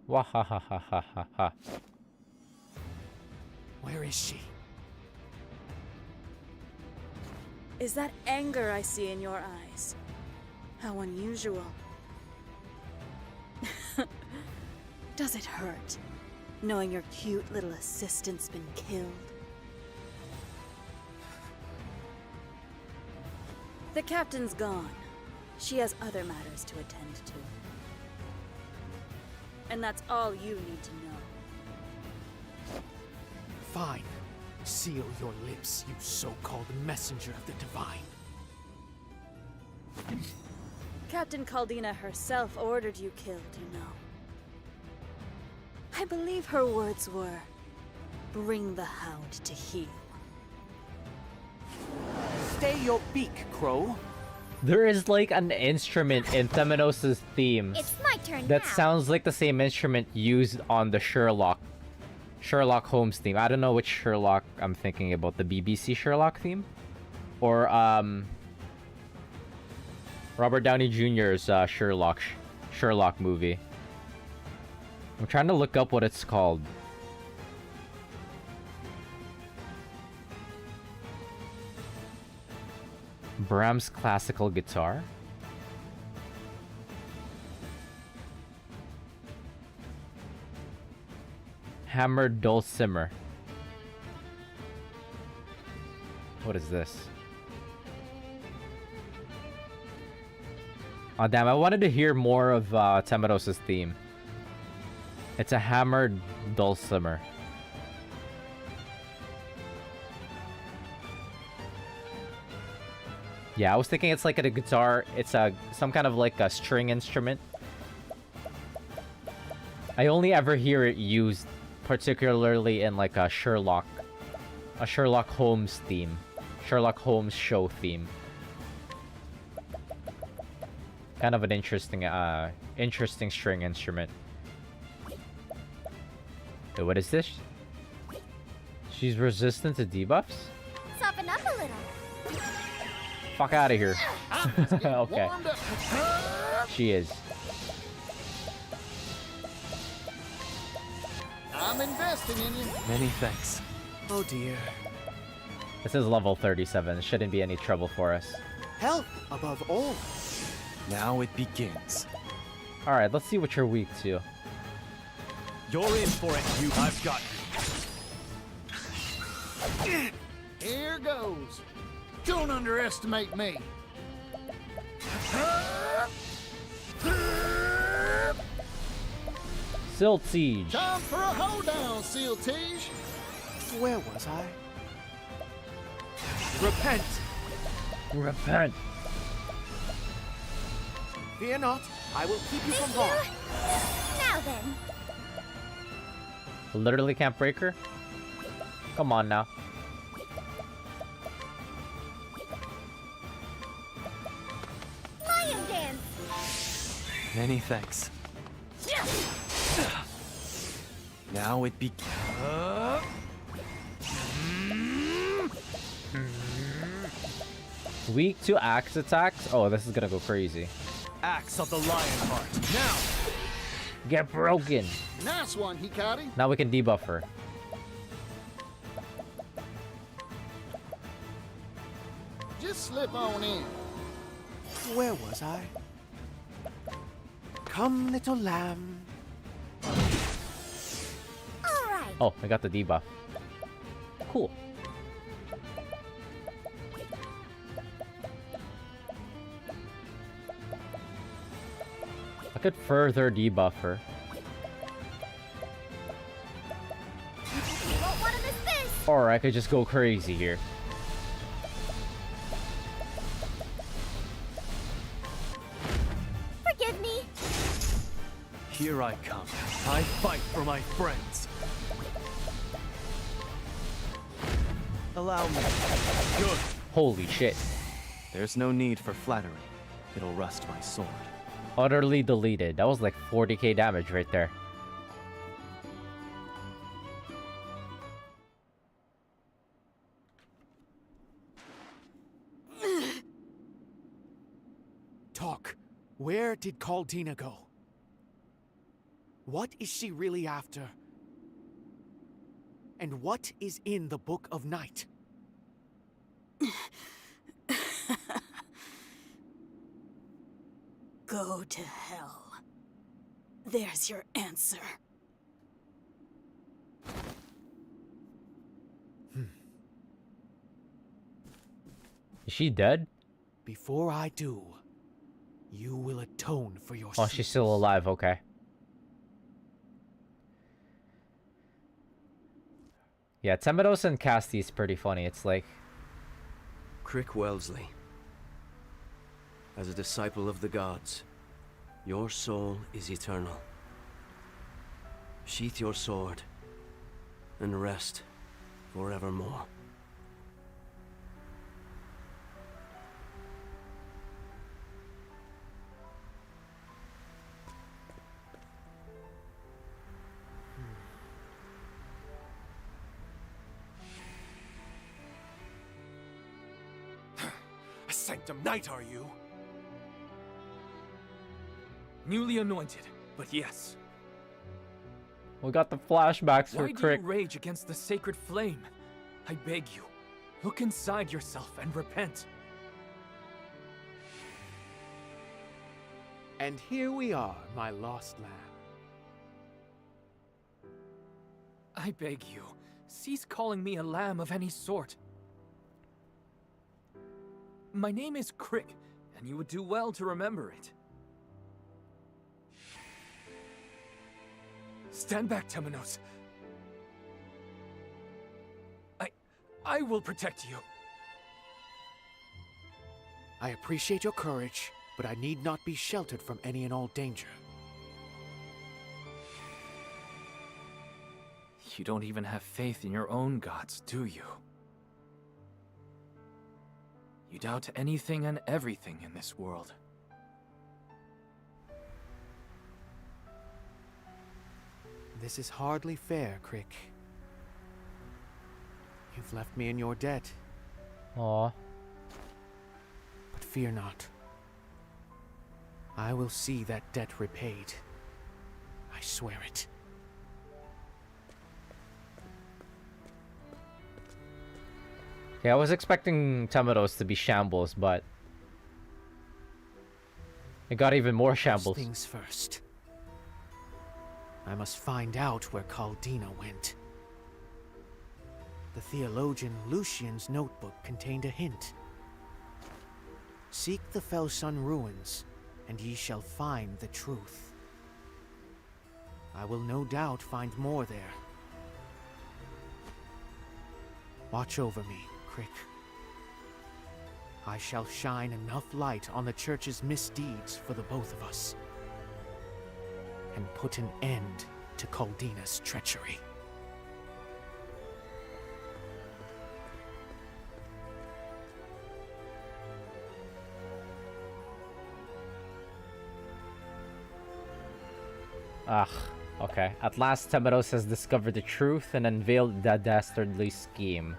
Speaker 1: Wahahahahaha.
Speaker 2: Where is she?
Speaker 9: Is that anger I see in your eyes? How unusual. Does it hurt, knowing your cute little assistant's been killed? The captain's gone. She has other matters to attend to. And that's all you need to know.
Speaker 2: Fine. Seal your lips, you so-called messenger of the divine.
Speaker 9: Captain Caldina herself ordered you killed, you know. I believe her words were, bring the hound to heel.
Speaker 2: Stay your beak, Crow.
Speaker 1: There is like an instrument in Theminos' theme
Speaker 3: It's my turn
Speaker 1: that
Speaker 3: now.
Speaker 1: sounds like the same instrument used on the Sherlock Holmes theme. I don't know which Sherlock I'm thinking about, the BBC Sherlock theme or Robert Downey Jr.'s Sherlock movie. I'm trying to look up what it's called. Brahms classical guitar. Hammered dulcimer. What is this? Oh damn, I wanted to hear more of Temados' theme. It's a hammered dulcimer. Yeah, I was thinking it's like a guitar. It's some kind of like a string instrument. I only ever hear it used particularly in like a Sherlock Holmes theme. Sherlock Holmes show theme. Kind of an interesting string instrument. Wait, what is this? She's resistant to debuffs?
Speaker 5: Soften up a little.
Speaker 1: Fuck out of here. Okay.
Speaker 11: Warmed up.
Speaker 1: She is.
Speaker 11: I'm investing in you.
Speaker 7: Many thanks.
Speaker 2: Oh dear.
Speaker 1: This is level 37. Shouldn't be any trouble for us.
Speaker 2: Health above all.
Speaker 7: Now it begins.
Speaker 1: Alright, let's see what you're weak to.
Speaker 7: You're in for it, you. I've got you.
Speaker 11: Here goes. Don't underestimate me.
Speaker 1: Silt Siege.
Speaker 11: Time for a hoedown, Seal Tige.
Speaker 2: Where was I?
Speaker 4: Repent!
Speaker 1: Repent.
Speaker 2: Fear not, I will keep you from harm.
Speaker 5: Now then.
Speaker 1: Literally can't break her? Come on now.
Speaker 5: Lion dance.
Speaker 7: Many thanks. Now it begins.
Speaker 1: Weak to axe attacks? Oh, this is gonna go crazy.
Speaker 7: Axe of the Lion Heart. Now!
Speaker 1: Get broken.
Speaker 11: Nice one, Hikari.
Speaker 1: Now we can debuff her.
Speaker 11: Just slip on in.
Speaker 2: Where was I? Come, little lamb.
Speaker 5: All right.
Speaker 1: Oh, I got the debuff. Cool. I could further debuff her.
Speaker 5: You won't want to miss this.
Speaker 1: Or I could just go crazy here.
Speaker 5: Forgive me.
Speaker 7: Here I come. I fight for my friends. Allow me. Good.
Speaker 1: Holy shit.
Speaker 7: There's no need for flattery. It'll rust my sword.
Speaker 1: Utterly deleted. That was like 40k damage right there.
Speaker 2: Talk. Where did Caldina go? What is she really after? And what is in the Book of Night?
Speaker 9: Go to hell. There's your answer.
Speaker 1: Is she dead?
Speaker 2: Before I do, you will atone for your
Speaker 1: Oh,
Speaker 2: sins.
Speaker 1: she's still alive. Okay. Yeah, Temedos and Casti is pretty funny. It's like...
Speaker 12: Crick Wellesley. As a disciple of the gods, your soul is eternal. Sheath your sword and rest forevermore.
Speaker 10: A Sanctum Knight, are you?
Speaker 4: Newly anointed, but yes.
Speaker 1: We got the flashbacks for
Speaker 4: Why do
Speaker 1: Crick.
Speaker 4: you rage against the sacred flame? I beg you, look inside yourself and repent.
Speaker 2: And here we are, my lost lamb.
Speaker 4: I beg you, cease calling me a lamb of any sort. My name is Crick, and you would do well to remember it. Stand back, Temenos. I will protect you.
Speaker 2: I appreciate your courage, but I need not be sheltered from any and all danger.
Speaker 4: You don't even have faith in your own gods, do you? You doubt anything and everything in this world.
Speaker 2: This is hardly fair, Crick. You've left me in your debt.
Speaker 1: Aw.
Speaker 2: But fear not. I will see that debt repaid. I swear it.
Speaker 1: Okay, I was expecting Temenos to be shambles, but it got even more shambles.
Speaker 2: First things first. I must find out where Caldina went. The theologian Lucian's notebook contained a hint. Seek the Fell Sun ruins, and ye shall find the truth. I will no doubt find more there. Watch over me, Crick. I shall shine enough light on the Church's misdeeds for the both of us, and put an end to Caldina's treachery.
Speaker 1: Ugh. Okay. At last, Temenos has discovered the truth and unveiled the dastardly scheme.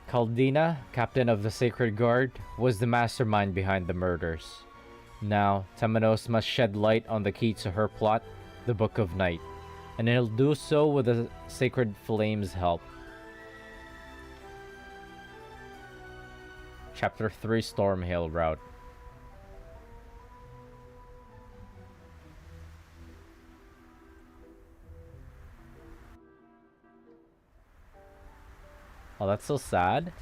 Speaker 1: Caldina, captain of the Sacred Guard, was the mastermind behind the murders. Now, Temenos must shed light on the key to her plot, the Book of Night, and he'll do so with the Sacred Flame's help. Chapter 3, Stormhail Route. Oh, that's so sad.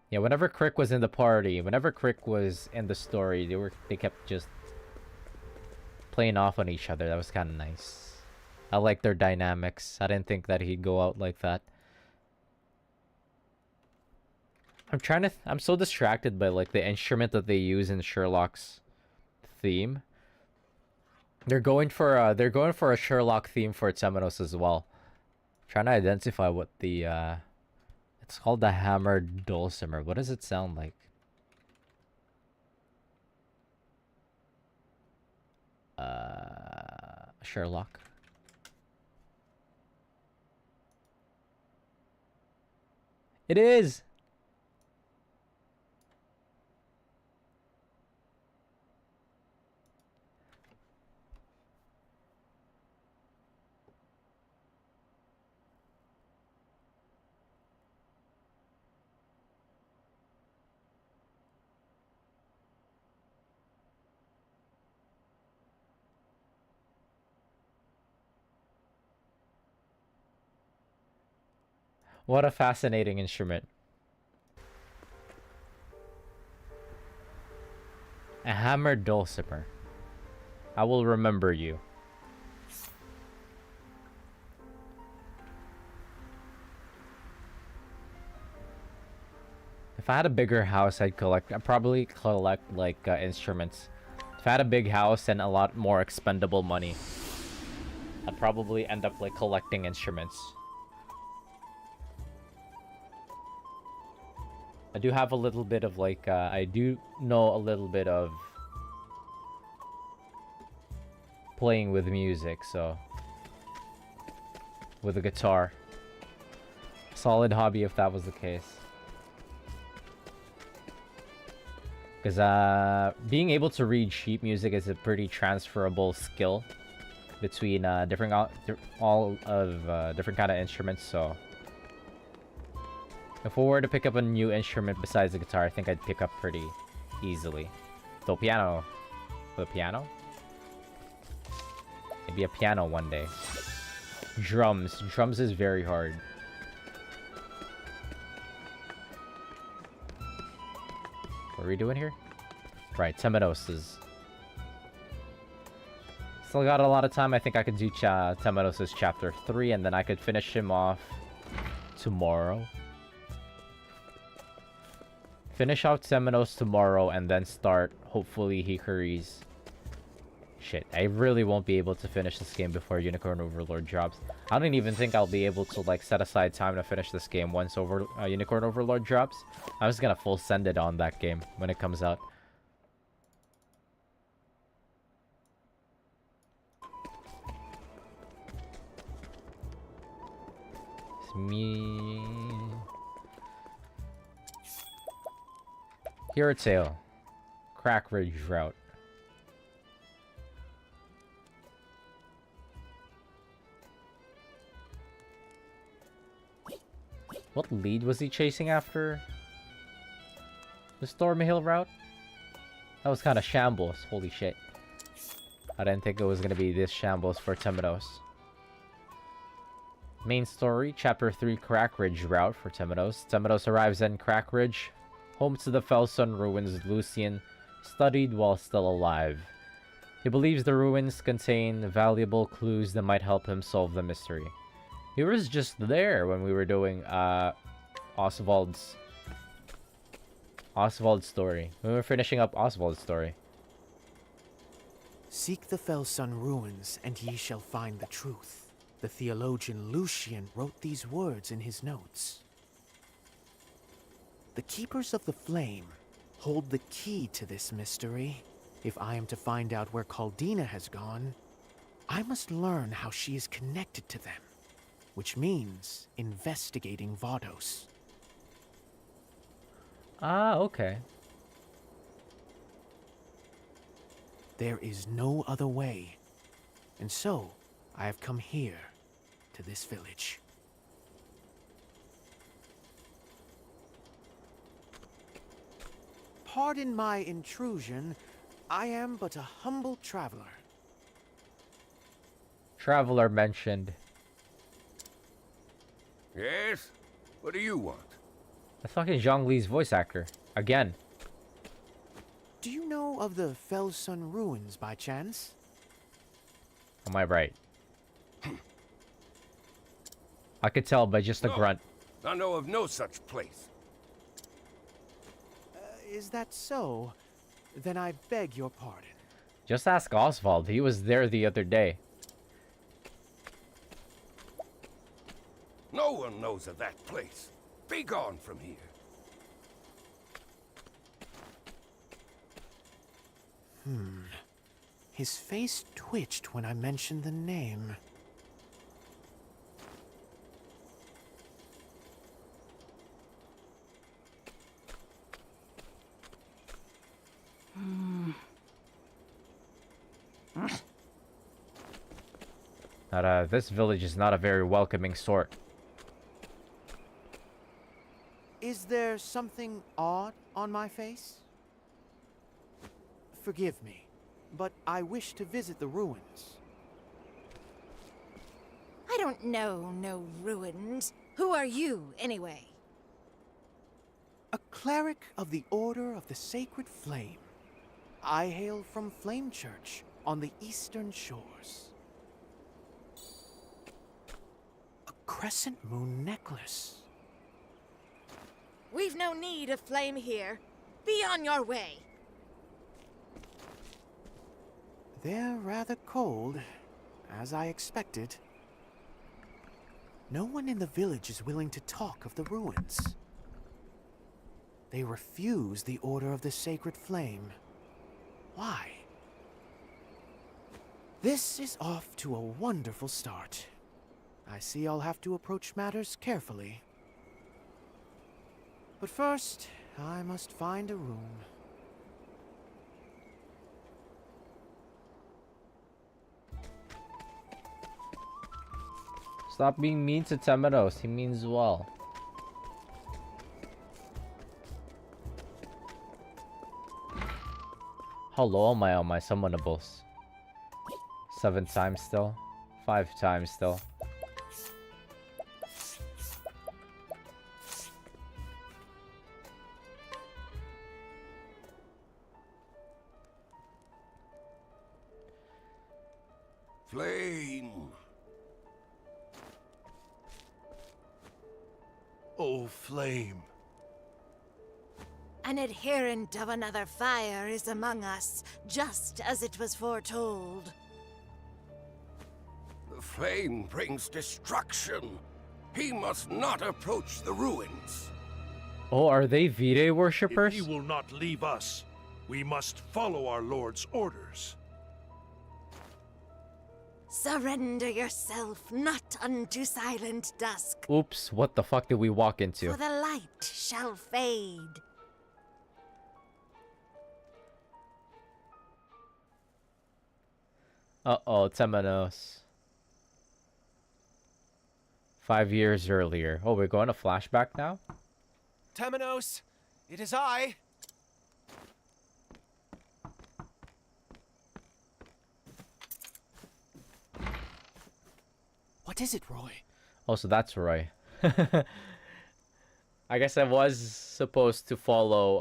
Speaker 1: Yeah, whenever Crick was in the party, whenever Crick was in the story, they kept just playing off on each other. That was kind of nice. I like their dynamics. I didn't think that he'd go out like that. I'm so distracted by like the instrument that they use in Sherlock's theme. They're going for a Sherlock theme for Temenos as well. Trying to identify what the it's called the hammered dulcimer. What does it sound like? Sherlock. It is. What a fascinating instrument. A hammered dulcimer. I will remember you. If I had a bigger house, I'd probably collect like instruments. If I had a big house and a lot more expendable money, I'd probably end up like collecting instruments. I do have a little bit of like, I do know a little bit of playing with music, so with a guitar. Solid hobby if that was the case. Because being able to read sheet music is a pretty transferable skill between different kind of instruments, so if we were to pick up a new instrument besides the guitar, I think I'd pick up pretty easily. So piano. The piano? Maybe a piano one day. Drums. Drums is very hard. What are we doing here? Right, Temenos is Still got a lot of time. I think I could do Temenos' chapter 3, and then I could finish him off tomorrow. Finish off Temenos tomorrow, and then start, hopefully, Hikari's. Shit, I really won't be able to finish this game before Unicorn Overlord drops. I don't even think I'll be able to, like, set aside time to finish this game once Unicorn Overlord drops. I'm just gonna full send it on that game when it comes out. It's me. Hiratail. Crack Ridge route. What lead was he chasing after? The Stormy Hill route? That was kind of shambles. Holy shit. I didn't think it was going to be this shambles for Temenos. Main story, Chapter 3 Crack Ridge route for Temenos. Temenos arrives in Crack Ridge, home to the Felsun ruins Lucian studied while still alive. He believes the ruins contain valuable clues that might help him solve the mystery. He was just there when we were doing Oswald's story. We were finishing up Oswald's story.
Speaker 2: Seek the Felsun ruins, and ye shall find the truth. The theologian Lucian wrote these words in his notes. The Keepers of the Flame hold the key to this mystery. If I am to find out where Caldina has gone, I must learn how she is connected to them, which means investigating Vados.
Speaker 1: Ah, okay.
Speaker 2: There is no other way, and so I have come here, to this village. Pardon my intrusion. I am but a humble traveler.
Speaker 1: Traveler mentioned.
Speaker 13: Yes? What do you want?
Speaker 1: That's fucking Zhongli's voice actor. Again.
Speaker 2: Do you know of the Felsun ruins by chance?
Speaker 1: Am I right? I could tell by just a grunt.
Speaker 13: I know of no such place.
Speaker 2: Is that so? Then I beg your pardon.
Speaker 1: Just ask Oswald. He was there the other day.
Speaker 13: No one knows of that place. Be gone from here.
Speaker 2: His face twitched when I mentioned the name.
Speaker 1: This village is not a very welcoming sort.
Speaker 2: Is there something odd on my face? Forgive me, but I wish to visit the ruins.
Speaker 9: I don't know no ruins. Who are you, anyway?
Speaker 2: A cleric of the Order of the Sacred Flame. I hail from Flame Church on the eastern shores. A crescent moon necklace.
Speaker 9: We've no need of flame here. Be on your way.
Speaker 2: They're rather cold, as I expected. No one in the village is willing to talk of the ruins. They refuse the Order of the Sacred Flame. Why? This is off to a wonderful start. I see I'll have to approach matters carefully. But first, I must find a room.
Speaker 1: Stop being mean to Temenos. He means well. How low am I on my summonables? 7 times still? 5 times still.
Speaker 14: O flame.
Speaker 9: An adherent of another fire is among us, just as it was foretold.
Speaker 13: The flame brings destruction. He must not approach the ruins.
Speaker 1: Oh, are they Vide worshippers?
Speaker 14: If he will not leave us, we must follow our Lord's orders.
Speaker 9: Surrender yourself not unto silent dusk,
Speaker 1: Oops, what the fuck did we walk into?
Speaker 9: for the light shall fade.
Speaker 1: Uh-oh, Temenos. 5 years earlier. Oh, we're going to flashback now?
Speaker 15: Temenos, it is I.
Speaker 2: What is it, Roy?
Speaker 1: Oh, so that's Roy. I guess I was supposed to follow,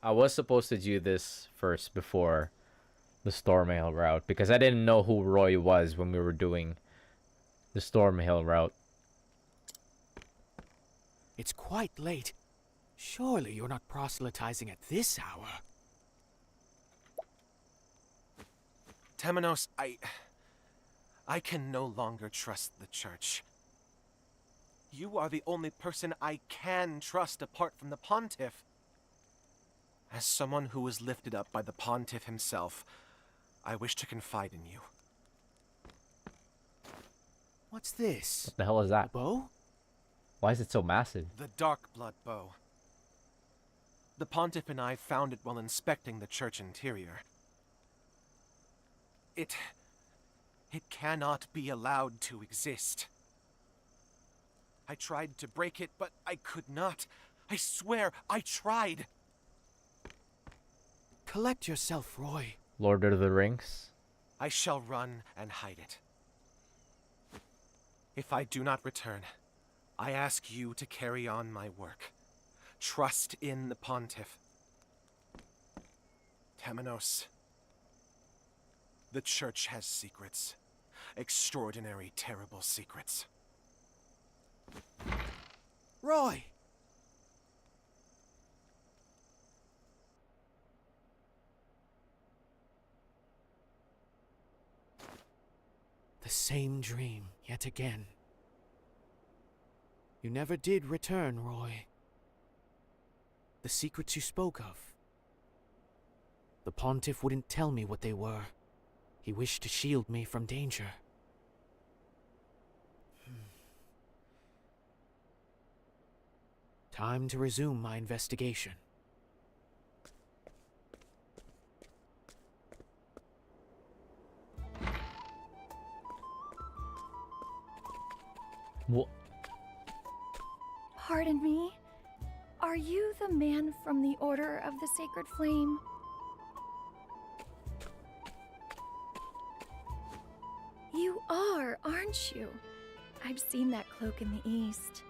Speaker 1: I was supposed to do this first before the Stormhill route, because I didn't know who Roy was when we were doing the Stormhill route.
Speaker 2: It's quite late. Surely you're not proselytizing at this hour.
Speaker 15: Temenos, I can no longer trust the Church. You are the only person I can trust apart from the Pontiff. As someone who was lifted up by the Pontiff himself, I wish to confide in you.
Speaker 2: What's this?
Speaker 1: What the hell is that?
Speaker 2: A bow?
Speaker 1: Why is it so massive?
Speaker 15: The Dark Blood Bow. The Pontiff and I found it while inspecting the church interior. It cannot be allowed to exist. I tried to break it, but I could not. I swear, I tried.
Speaker 2: Collect yourself, Roy.
Speaker 1: Lord of the Rings?
Speaker 15: I shall run and hide it. If I do not return, I ask you to carry on my work. Trust in the Pontiff. Temenos. The Church has secrets. Extraordinary, terrible secrets.
Speaker 2: Roy! The same dream, yet again. You never did return, Roy. The secrets you spoke of. The Pontiff wouldn't tell me what they were. He wished to shield me from danger. Time to resume my investigation.
Speaker 1: What?
Speaker 5: Pardon me? Are you the man from the Order of the Sacred Flame? You are, aren't you? I've seen that cloak in the east.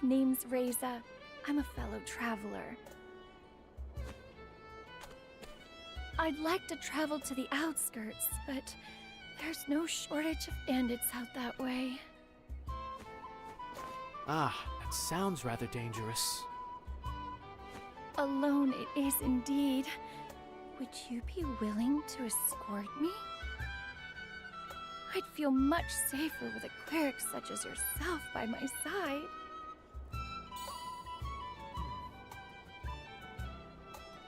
Speaker 5: Name's Reza. I'm a fellow traveler. I'd like to travel to the outskirts, but there's no shortage of bandits out that way.
Speaker 2: Ah, that sounds rather dangerous.
Speaker 5: Alone it is indeed. Would you be willing to escort me? I'd feel much safer with a cleric such as yourself by my side.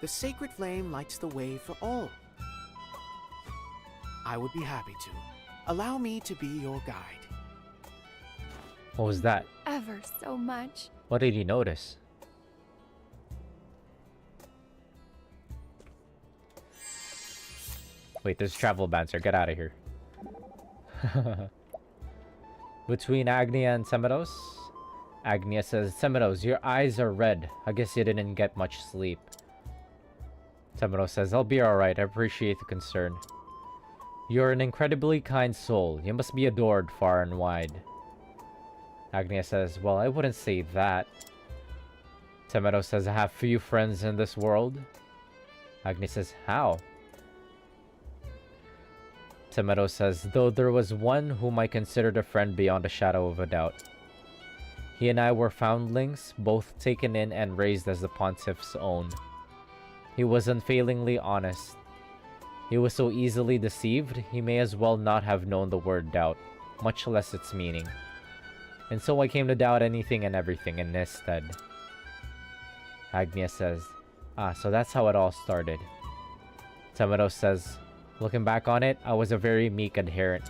Speaker 2: The sacred flame lights the way for all. I would be happy to. Allow me to be your guide.
Speaker 1: What was that?
Speaker 5: Ever so much.
Speaker 1: What did he notice? Wait, there's travel banter. Get out of here. Between Agnia and Semedos? Agnia says, Semedos, your eyes are red. I guess you didn't get much sleep. Semedos says, I'll be alright. I appreciate the concern. You're an incredibly kind soul. You must be adored far and wide. Agnia says, well, I wouldn't say that. Semedos says, I have few friends in this world. Agnia says, how? Temedo says, though there was one whom I considered a friend beyond a shadow of a doubt. He and I were foundlings, both taken in and raised as the pontiff's own. He was unfailingly honest. He was so easily deceived, he may as well not have known the word doubt, much less its meaning. And so I came to doubt anything and everything in his stead. Agnia says, so that's how it all started. Temenos says, looking back on it, I was a very meek adherent.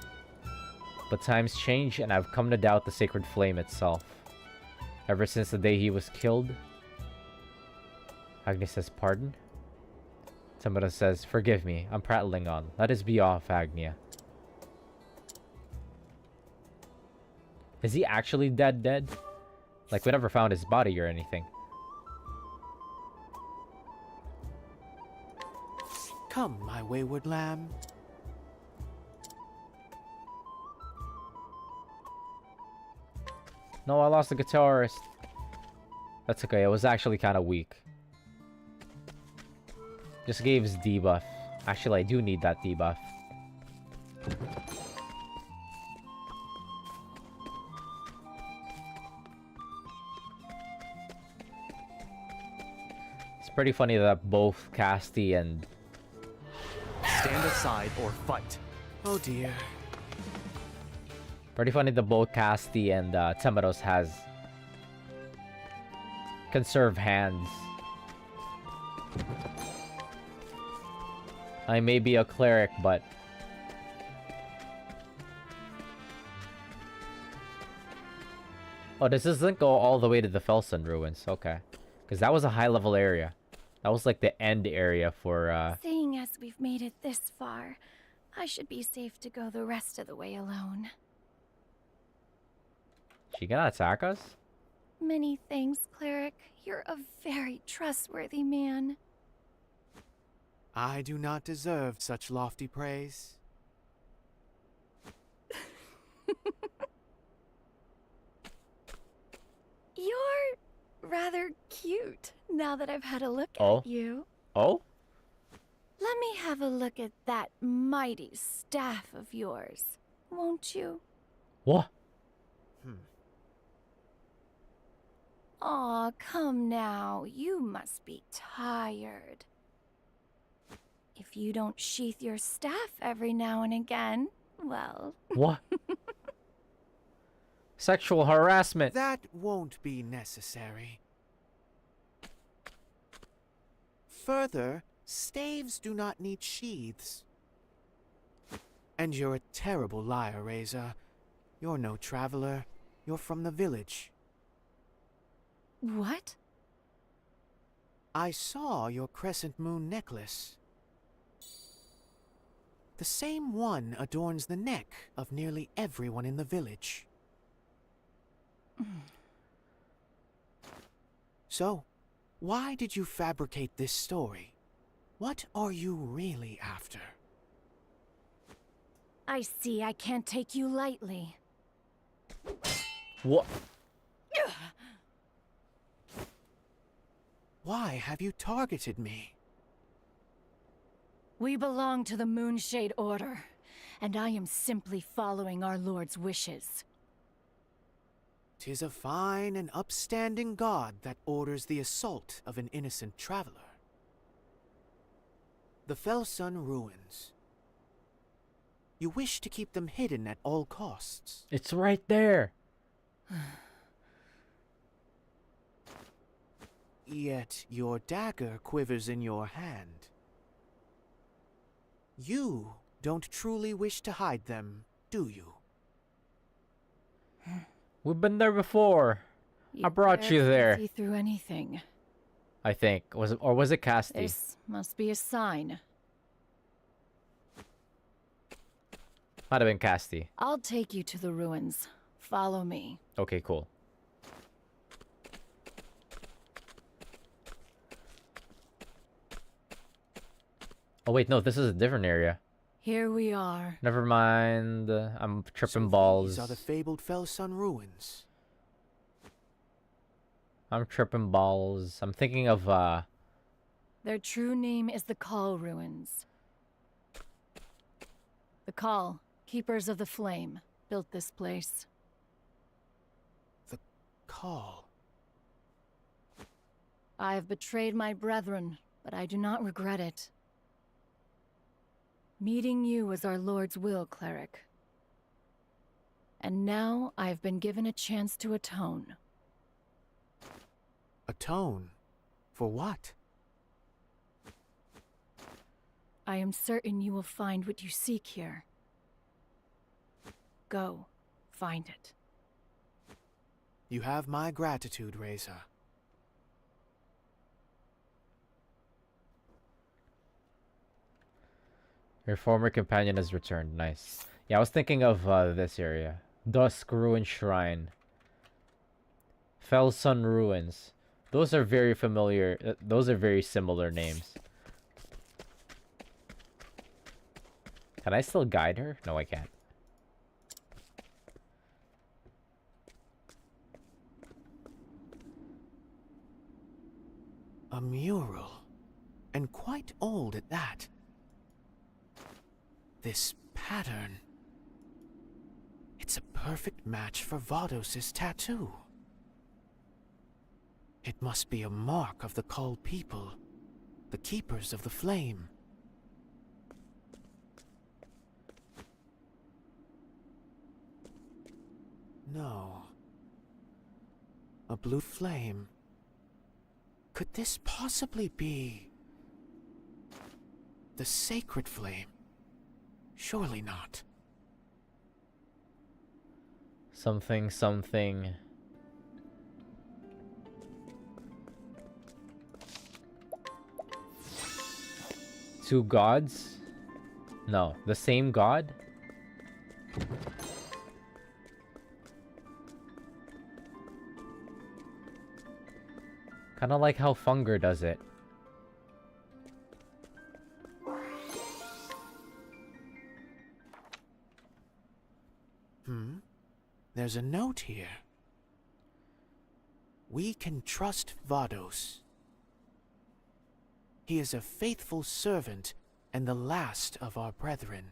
Speaker 1: But times change and I've come to doubt the sacred flame itself. Ever since the day he was killed. Agnia says, pardon? Temenos says, forgive me, I'm prattling on. Let us be off, Agnia. Is he actually dead? Like, we never found his body or anything.
Speaker 2: Come, my wayward lamb.
Speaker 1: No, I lost the guitarist. That's okay, it was actually kind of weak. Just gave his debuff. Actually, I do need that debuff. It's pretty funny that both Casti and...
Speaker 7: Stand aside or fight.
Speaker 2: Oh dear.
Speaker 1: Pretty funny that both Casti and Temenos has... conserve hands. I may be a cleric, but... Oh, this doesn't go all the way to the Felsen Ruins. Okay. Because that was a high-level area. That was like the end area for,
Speaker 5: Seeing as we've made it this far, I should be safe to go the rest of the way alone.
Speaker 1: She gonna attack us?
Speaker 5: Many thanks, Cleric. You're a very trustworthy man.
Speaker 2: I do not deserve such lofty praise.
Speaker 5: You're rather cute, now that I've had a look
Speaker 1: Oh.
Speaker 5: at you.
Speaker 1: Oh?
Speaker 5: Let me have a look at that mighty staff of yours, won't you?
Speaker 1: What?
Speaker 5: Aw, come now. You must be tired. If you don't sheath your staff every now and again, well...
Speaker 1: What? Sexual harassment.
Speaker 2: That won't be necessary. Further, staves do not need sheaths. And you're a terrible liar, Reza. You're no traveler. You're from the village.
Speaker 5: What?
Speaker 2: I saw your crescent moon necklace. The same one adorns the neck of nearly everyone in the village. So, why did you fabricate this story? What are you really after?
Speaker 5: I see I can't take you lightly.
Speaker 1: What?
Speaker 2: Why have you targeted me?
Speaker 5: We belong to the Moonshade Order, and I am simply following our Lord's wishes.
Speaker 2: 'Tis a fine and upstanding god that orders the assault of an innocent traveler. The Felsun ruins. You wish to keep them hidden at all costs.
Speaker 1: It's right there.
Speaker 2: Yet your dagger quivers in your hand. You don't truly wish to hide them, do you?
Speaker 1: We've been there before. I brought you there.
Speaker 5: See through anything.
Speaker 1: I think. Was it Casti?
Speaker 5: This must be a sign.
Speaker 1: Might have been Casti.
Speaker 5: I'll take you to the ruins. Follow me.
Speaker 1: Okay, cool. Oh wait, no, this is a different area.
Speaker 5: Here we are.
Speaker 1: Never mind. I'm tripping
Speaker 2: So
Speaker 1: balls.
Speaker 2: These are the fabled Felsun ruins.
Speaker 1: I'm tripping balls. I'm thinking of
Speaker 5: Their true name is the Call Ruins. The Call, Keepers of the Flame, built this place.
Speaker 2: call.
Speaker 8: I have betrayed my brethren, but I do not regret it. Meeting you was our Lord's will, cleric. And now I have been given a chance to atone.
Speaker 2: Atone? For what?
Speaker 8: I am certain you will find what you seek here. Go, find it.
Speaker 2: You have my gratitude, Reza.
Speaker 1: Your former companion has returned. Nice. Yeah, I was thinking of this area. Dusk Ruin Shrine. Fell Sun Ruins. Those are very familiar. Those are very similar names. Can I still guide her? No, I can't.
Speaker 2: A mural. And quite old at that. This pattern. It's a perfect match for Vados' tattoo. It must be a mark of the Kull people, the Keepers of the Flame. No. A blue flame. Could this possibly be the sacred flame? Surely not.
Speaker 1: Something, something. Two gods? No, the same god? Kinda like how Funger does it.
Speaker 2: There's a note here. We can trust Vados. He is a faithful servant and the last of our brethren.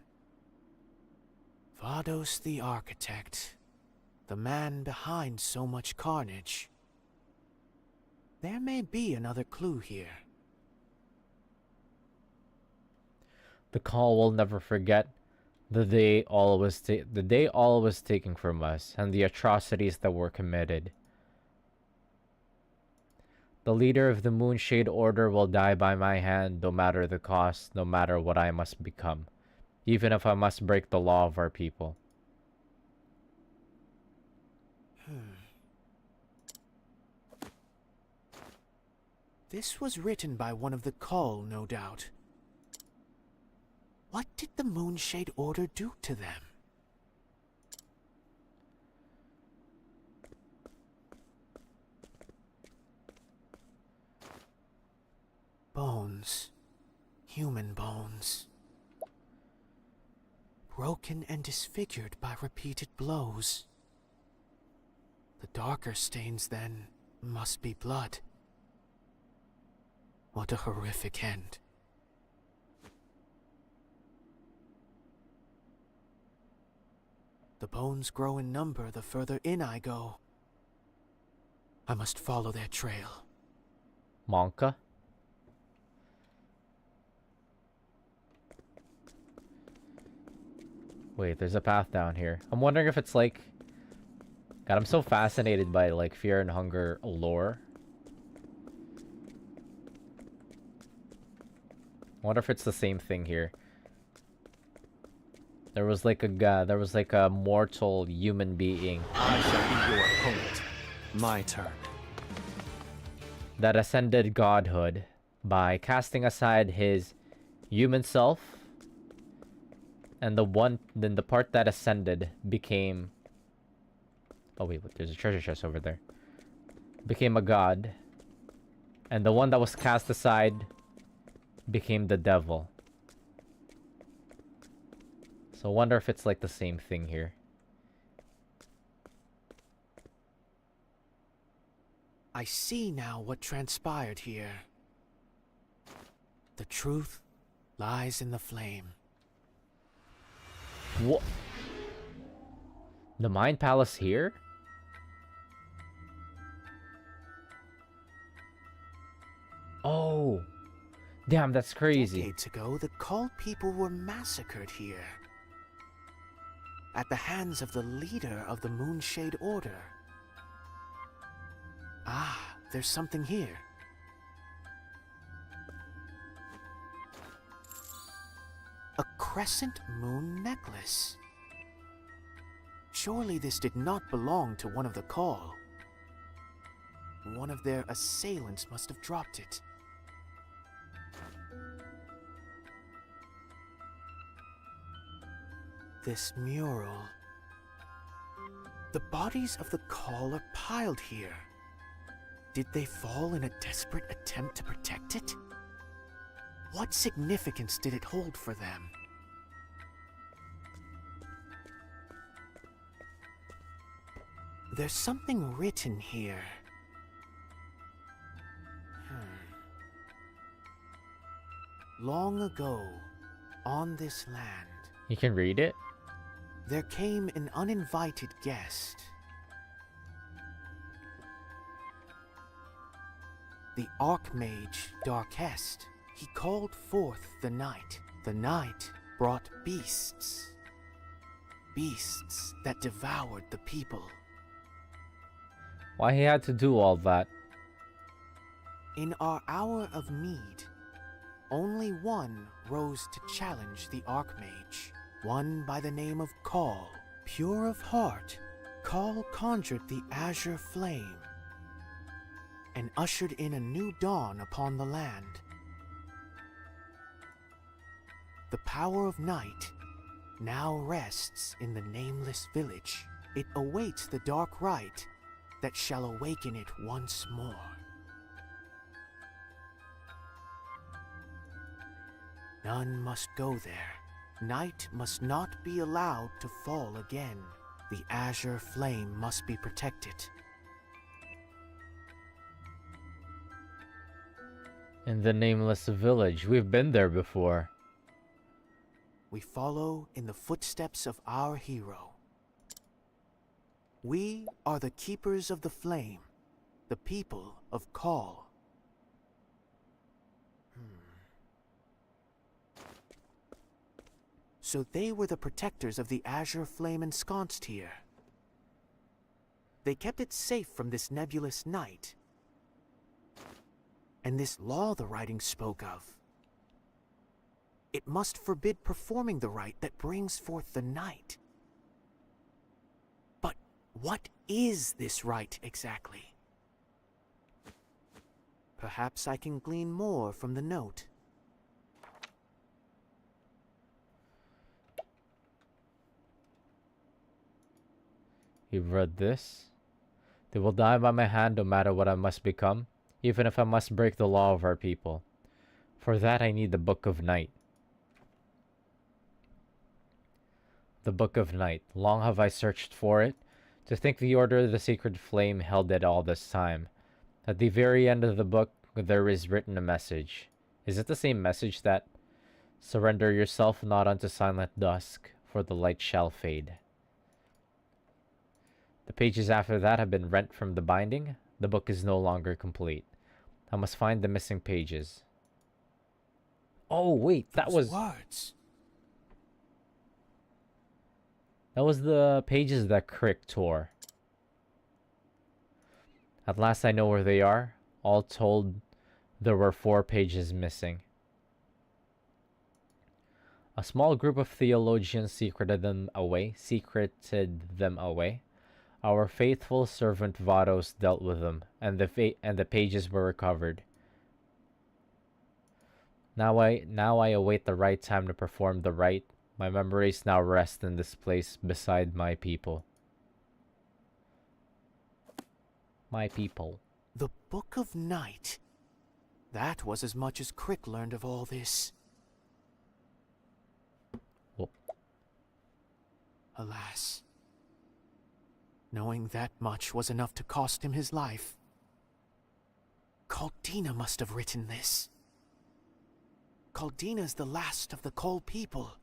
Speaker 2: Vados the architect, the man behind so much carnage. There may be another clue here.
Speaker 1: The call will never forget the day all was taken from us and the atrocities that were committed. The leader of the Moonshade Order will die by my hand, no matter the cost, no matter what I must become, even if I must break the law of our people.
Speaker 2: This was written by one of the Kull, no doubt. What did the Moonshade Order do to them? Bones. Human bones. Broken and disfigured by repeated blows. The darker stains, then, must be blood. What a horrific end. The bones grow in number the further in I go. I must follow their trail.
Speaker 1: Monka? Wait, there's a path down here. I'm wondering if it's like... God, I'm so fascinated by like Fear and Hunger lore. I wonder if it's the same thing here. There was like a mortal human being.
Speaker 7: I shall be your opponent. My turn.
Speaker 1: That ascended godhood by casting aside his human self, and then the part that ascended became... Oh wait, there's a treasure chest over there. Became a god. And the one that was cast aside became the devil. So I wonder if it's like the same thing here.
Speaker 2: I see now what transpired here. The truth lies in the flame.
Speaker 1: What? The Mind Palace here? Damn, that's crazy.
Speaker 2: Decades ago, the Call people were massacred here at the hands of the leader of the Moonshade Order. Ah, there's something here. A crescent moon necklace. Surely this did not belong to one of the Call. One of their assailants must have dropped it. This mural. The bodies of the Call are piled here. Did they fall in a desperate attempt to protect it? What significance did it hold for them? There's something written here. Long ago, on this land,
Speaker 1: You can read it?
Speaker 2: there came an uninvited guest. The Archmage Darkest. He called forth the night. The night brought beasts. Beasts that devoured the people.
Speaker 1: Why he had to do all that?
Speaker 2: In our hour of need, only one rose to challenge the Archmage. One by the name of Call. Pure of heart, Call conjured the azure flame and ushered in a new dawn upon the land. The power of night now rests in the nameless village. It awaits the dark rite that shall awaken it once more. None must go there. Night must not be allowed to fall again. The azure flame must be protected.
Speaker 1: In the nameless village. We've been there before.
Speaker 2: We follow in the footsteps of our hero. We are the keepers of the flame, the people of Call. So they were the protectors of the azure flame ensconced here. They kept it safe from this nebulous night. And this law the writing spoke of. It must forbid performing the rite that brings forth the night. But what is this rite exactly? Perhaps I can glean more from the note.
Speaker 1: You've read this? They will die by my hand no matter what I must become, even if I must break the law of our people. For that I need the Book of Night. The Book of Night. Long have I searched for it. To think the Order of the Sacred Flame held it all this time. At the very end of the book, there is written a message. Is it the same message that, surrender yourself not unto silent dusk, for the light shall fade? The pages after that have been rent from the binding. The book is no longer complete. I must find the missing pages. Oh, wait, that was
Speaker 2: words.
Speaker 1: That was the pages that Crick tore. At last I know where they are. All told, there were 4 pages missing. A small group of theologians secreted them away. Our faithful servant Vados dealt with them, and the pages were recovered. Now I await the right time to perform the rite. My memories now rest in this place beside my people. My people.
Speaker 2: The Book of Night. That was as much as Crick learned of all this.
Speaker 1: Well.
Speaker 2: Alas. Knowing that much was enough to cost him his life. Caldina must have written this. Caldina's the last of the Call people.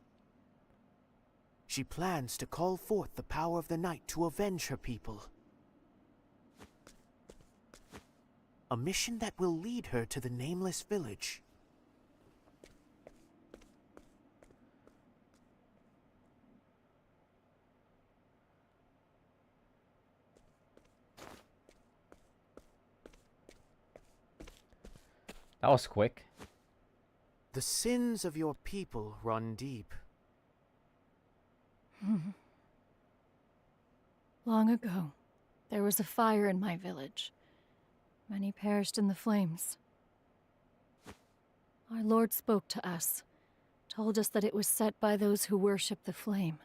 Speaker 2: She plans to call forth the power of the night to avenge her people. A mission that will lead her to the nameless village.
Speaker 1: That was quick.
Speaker 2: The sins of your people run deep.
Speaker 8: Long ago, there was a fire in my village. Many perished in the flames. Our Lord spoke to us, told us that it was set by those who worship the flame.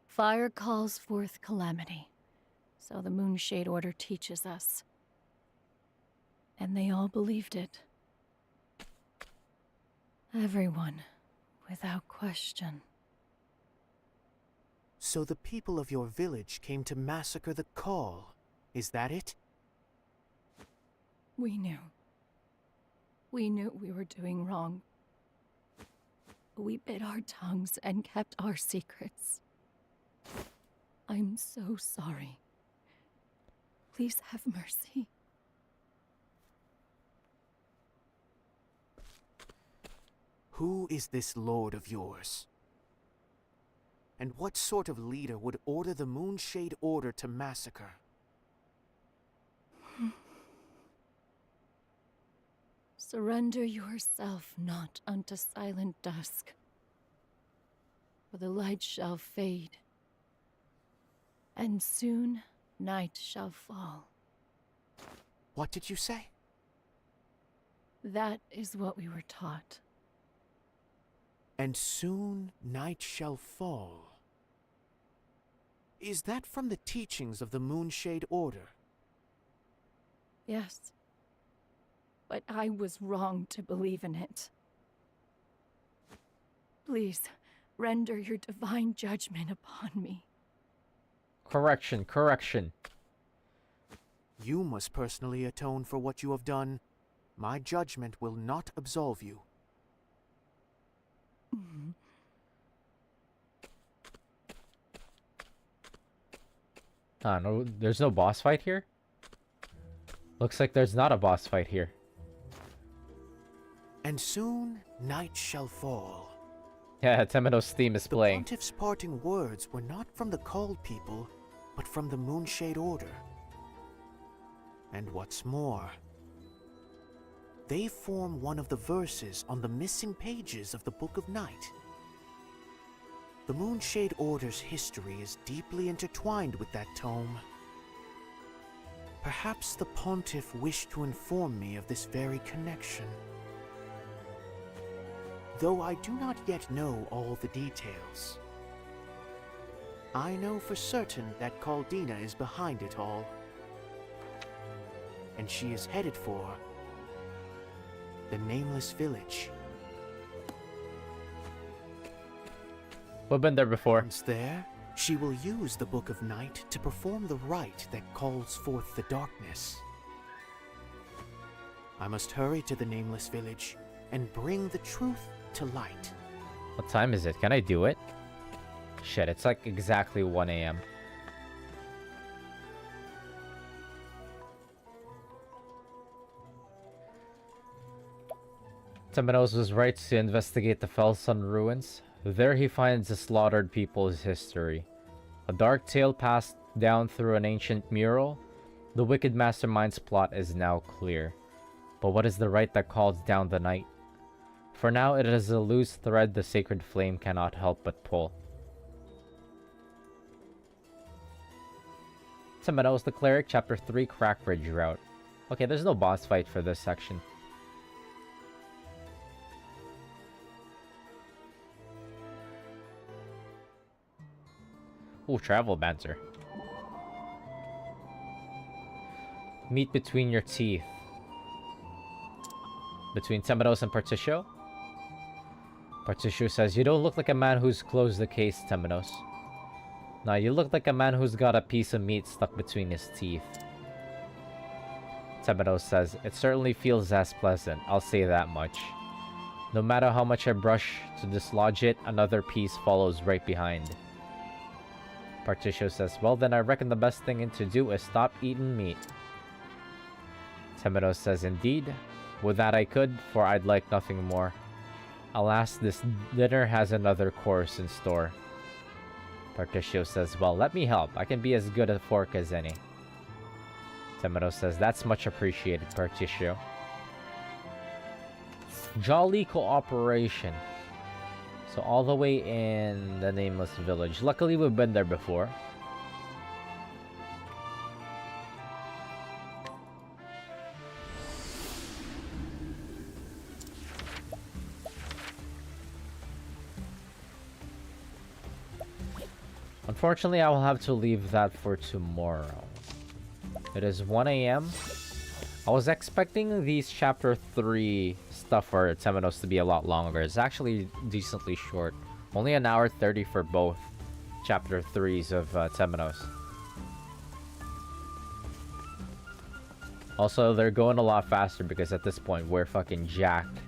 Speaker 8: Fire calls forth calamity, so the Moonshade Order teaches us. And they all believed it. Everyone, without question.
Speaker 2: So the people of your village came to massacre the Call. Is that it?
Speaker 8: We knew. We knew we were doing wrong. We bit our tongues and kept our secrets. I'm so sorry. Please have mercy.
Speaker 2: Who is this lord of yours? And what sort of leader would order the Moonshade Order to massacre?
Speaker 8: Surrender yourself not unto silent dusk, for the light shall fade, and soon night shall fall.
Speaker 2: What did you say?
Speaker 8: That is what we were taught.
Speaker 2: And soon night shall fall. Is that from the teachings of the Moonshade Order?
Speaker 8: Yes. But I was wrong to believe in it. Please, render your divine judgment upon me.
Speaker 1: Correction, correction.
Speaker 2: You must personally atone for what you have done. My judgment will not absolve you.
Speaker 1: Ah, no, there's no boss fight here? Looks like there's not a boss fight here.
Speaker 2: And soon night shall fall.
Speaker 1: Yeah, Temenos' theme is playing.
Speaker 2: The Pontiff's parting words were not from the Called People, but from the Moonshade Order. And what's more, they form one of the verses on the missing pages of the Book of Night. The Moonshade Order's history is deeply intertwined with that tome. Perhaps the Pontiff wished to inform me of this very connection. Though I do not yet know all the details. I know for certain that Caldina is behind it all. And she is headed for the Nameless Village.
Speaker 1: We've been there before.
Speaker 2: Once there, she will use the Book of Night to perform the rite that calls forth the darkness. I must hurry to the Nameless Village and bring the truth to light.
Speaker 1: What time is it? Can I do it? Shit, it's like exactly 1 a.m. Temenos was right to investigate the Felsun ruins. There he finds the slaughtered people's history. A dark tale passed down through an ancient mural. The wicked mastermind's plot is now clear. But what is the rite that calls down the night? For now, it is a loose thread the sacred flame cannot help but pull. Temenos the Cleric, Chapter 3, Crackbridge Route. Okay, there's no boss fight for this section. Ooh, travel banter. Meet between your teeth. Between Temenos and Particio? Particio says, you don't look like a man who's closed the case, Temenos. Nah, you look like a man who's got a piece of meat stuck between his teeth. Temenos says, it certainly feels as pleasant, I'll say that much. No matter how much I brush to dislodge it, another piece follows right behind. Particio says, well then I reckon the best thing to do is stop eating meat. Temenos says, indeed. With that I could, for I'd like nothing more. Alas, this dinner has another course in store. Particio says, well, let me help. I can be as good a fork as any. Temenos says, that's much appreciated, Particio. Jolly Cooperation. So all the way in the Nameless Village. Luckily, we've been there before. Unfortunately, I will have to leave that for tomorrow. It is 1 a.m. I was expecting these chapter 3 stuff for Temenos to be a lot longer. It's actually decently short. Only an hour 30 for both chapter 3s of Temenos. Also, they're going a lot faster because at this point, we're fucking jacked.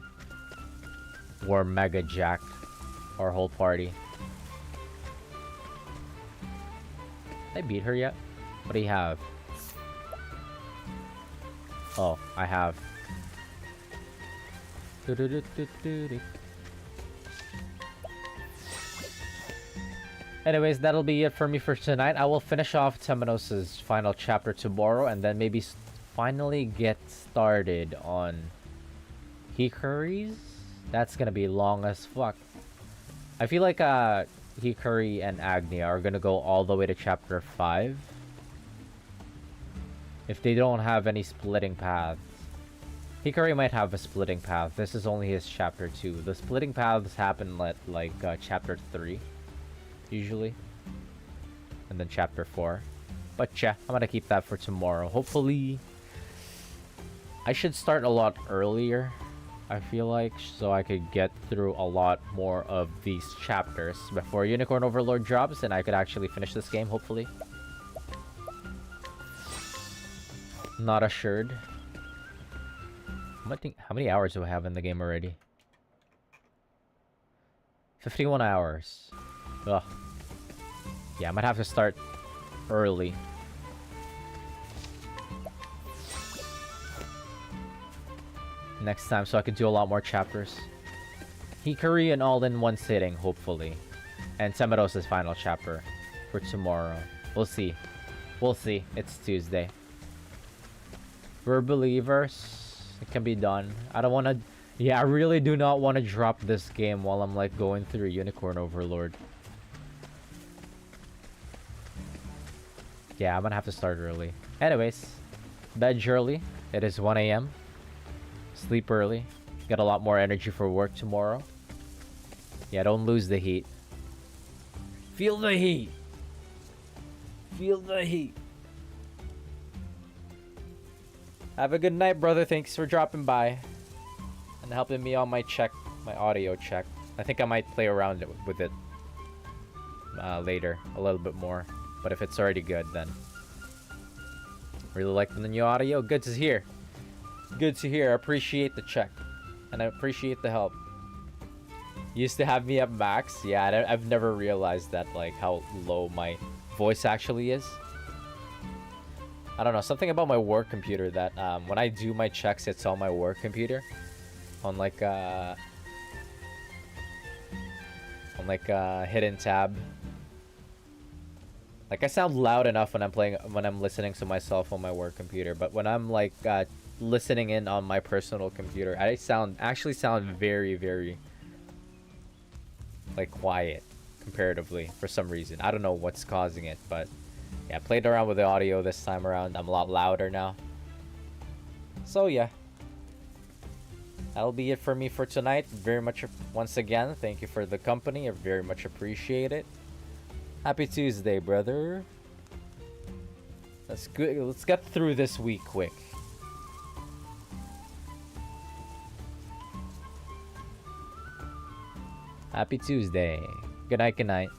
Speaker 1: We're mega jacked. Our whole party. Did I beat her yet? What do you have? Oh, I have. Anyways, that'll be it for me for tonight. I will finish off Temenos' final chapter tomorrow and then maybe finally get started on Hikari's. That's gonna be long as fuck. I feel like Hikari and Agnia are gonna go all the way to chapter 5. If they don't have any splitting paths. Hikari might have a splitting path. This is only his chapter 2. The splitting paths happen at like chapter 3. Usually. And then chapter 4. But yeah, I'm gonna keep that for tomorrow. Hopefully I should start a lot earlier, I feel like, so I could get through a lot more of these chapters before Unicorn Overlord drops and I could actually finish this game, hopefully. Not assured. How many hours do I have in the game already? 51 hours. Ugh. Yeah, I might have to start early. Next time, so I can do a lot more chapters. Hikari and all in one sitting, hopefully. And Temeros' final chapter for tomorrow. We'll see. We'll see. It's Tuesday. We're believers. It can be done. I don't want to... Yeah, I really do not want to drop this game while I'm like going through Unicorn Overlord. Yeah, I'm gonna have to start early. Anyways, bed early. It is 1 a.m. Sleep early. Get a lot more energy for work tomorrow. Yeah, don't lose the heat. Feel the heat. Feel the heat. Have a good night, brother. Thanks for dropping by and helping me on my audio check. I think I might play around with it later a little bit more. But if it's already good, then really like the new audio. Good to hear. Good to hear. I appreciate the check, and I appreciate the help. Used to have me at max. Yeah, I've never realized that, like, how low my voice actually is. I don't know, something about my work computer that when I do my checks, it's on my work computer, on like a hidden tab. Like, I sound loud enough when I'm listening to myself on my work computer, but when I'm like listening in on my personal computer, I actually sound very, very like quiet comparatively for some reason. I don't know what's causing it, but yeah, I played around with the audio this time around. I'm a lot louder now. So yeah, that'll be it for me for tonight. Very much, once again, thank you for the company. I very much appreciate it. Happy Tuesday, brother. Let's get through this week quick. Happy Tuesday. Good night, good night.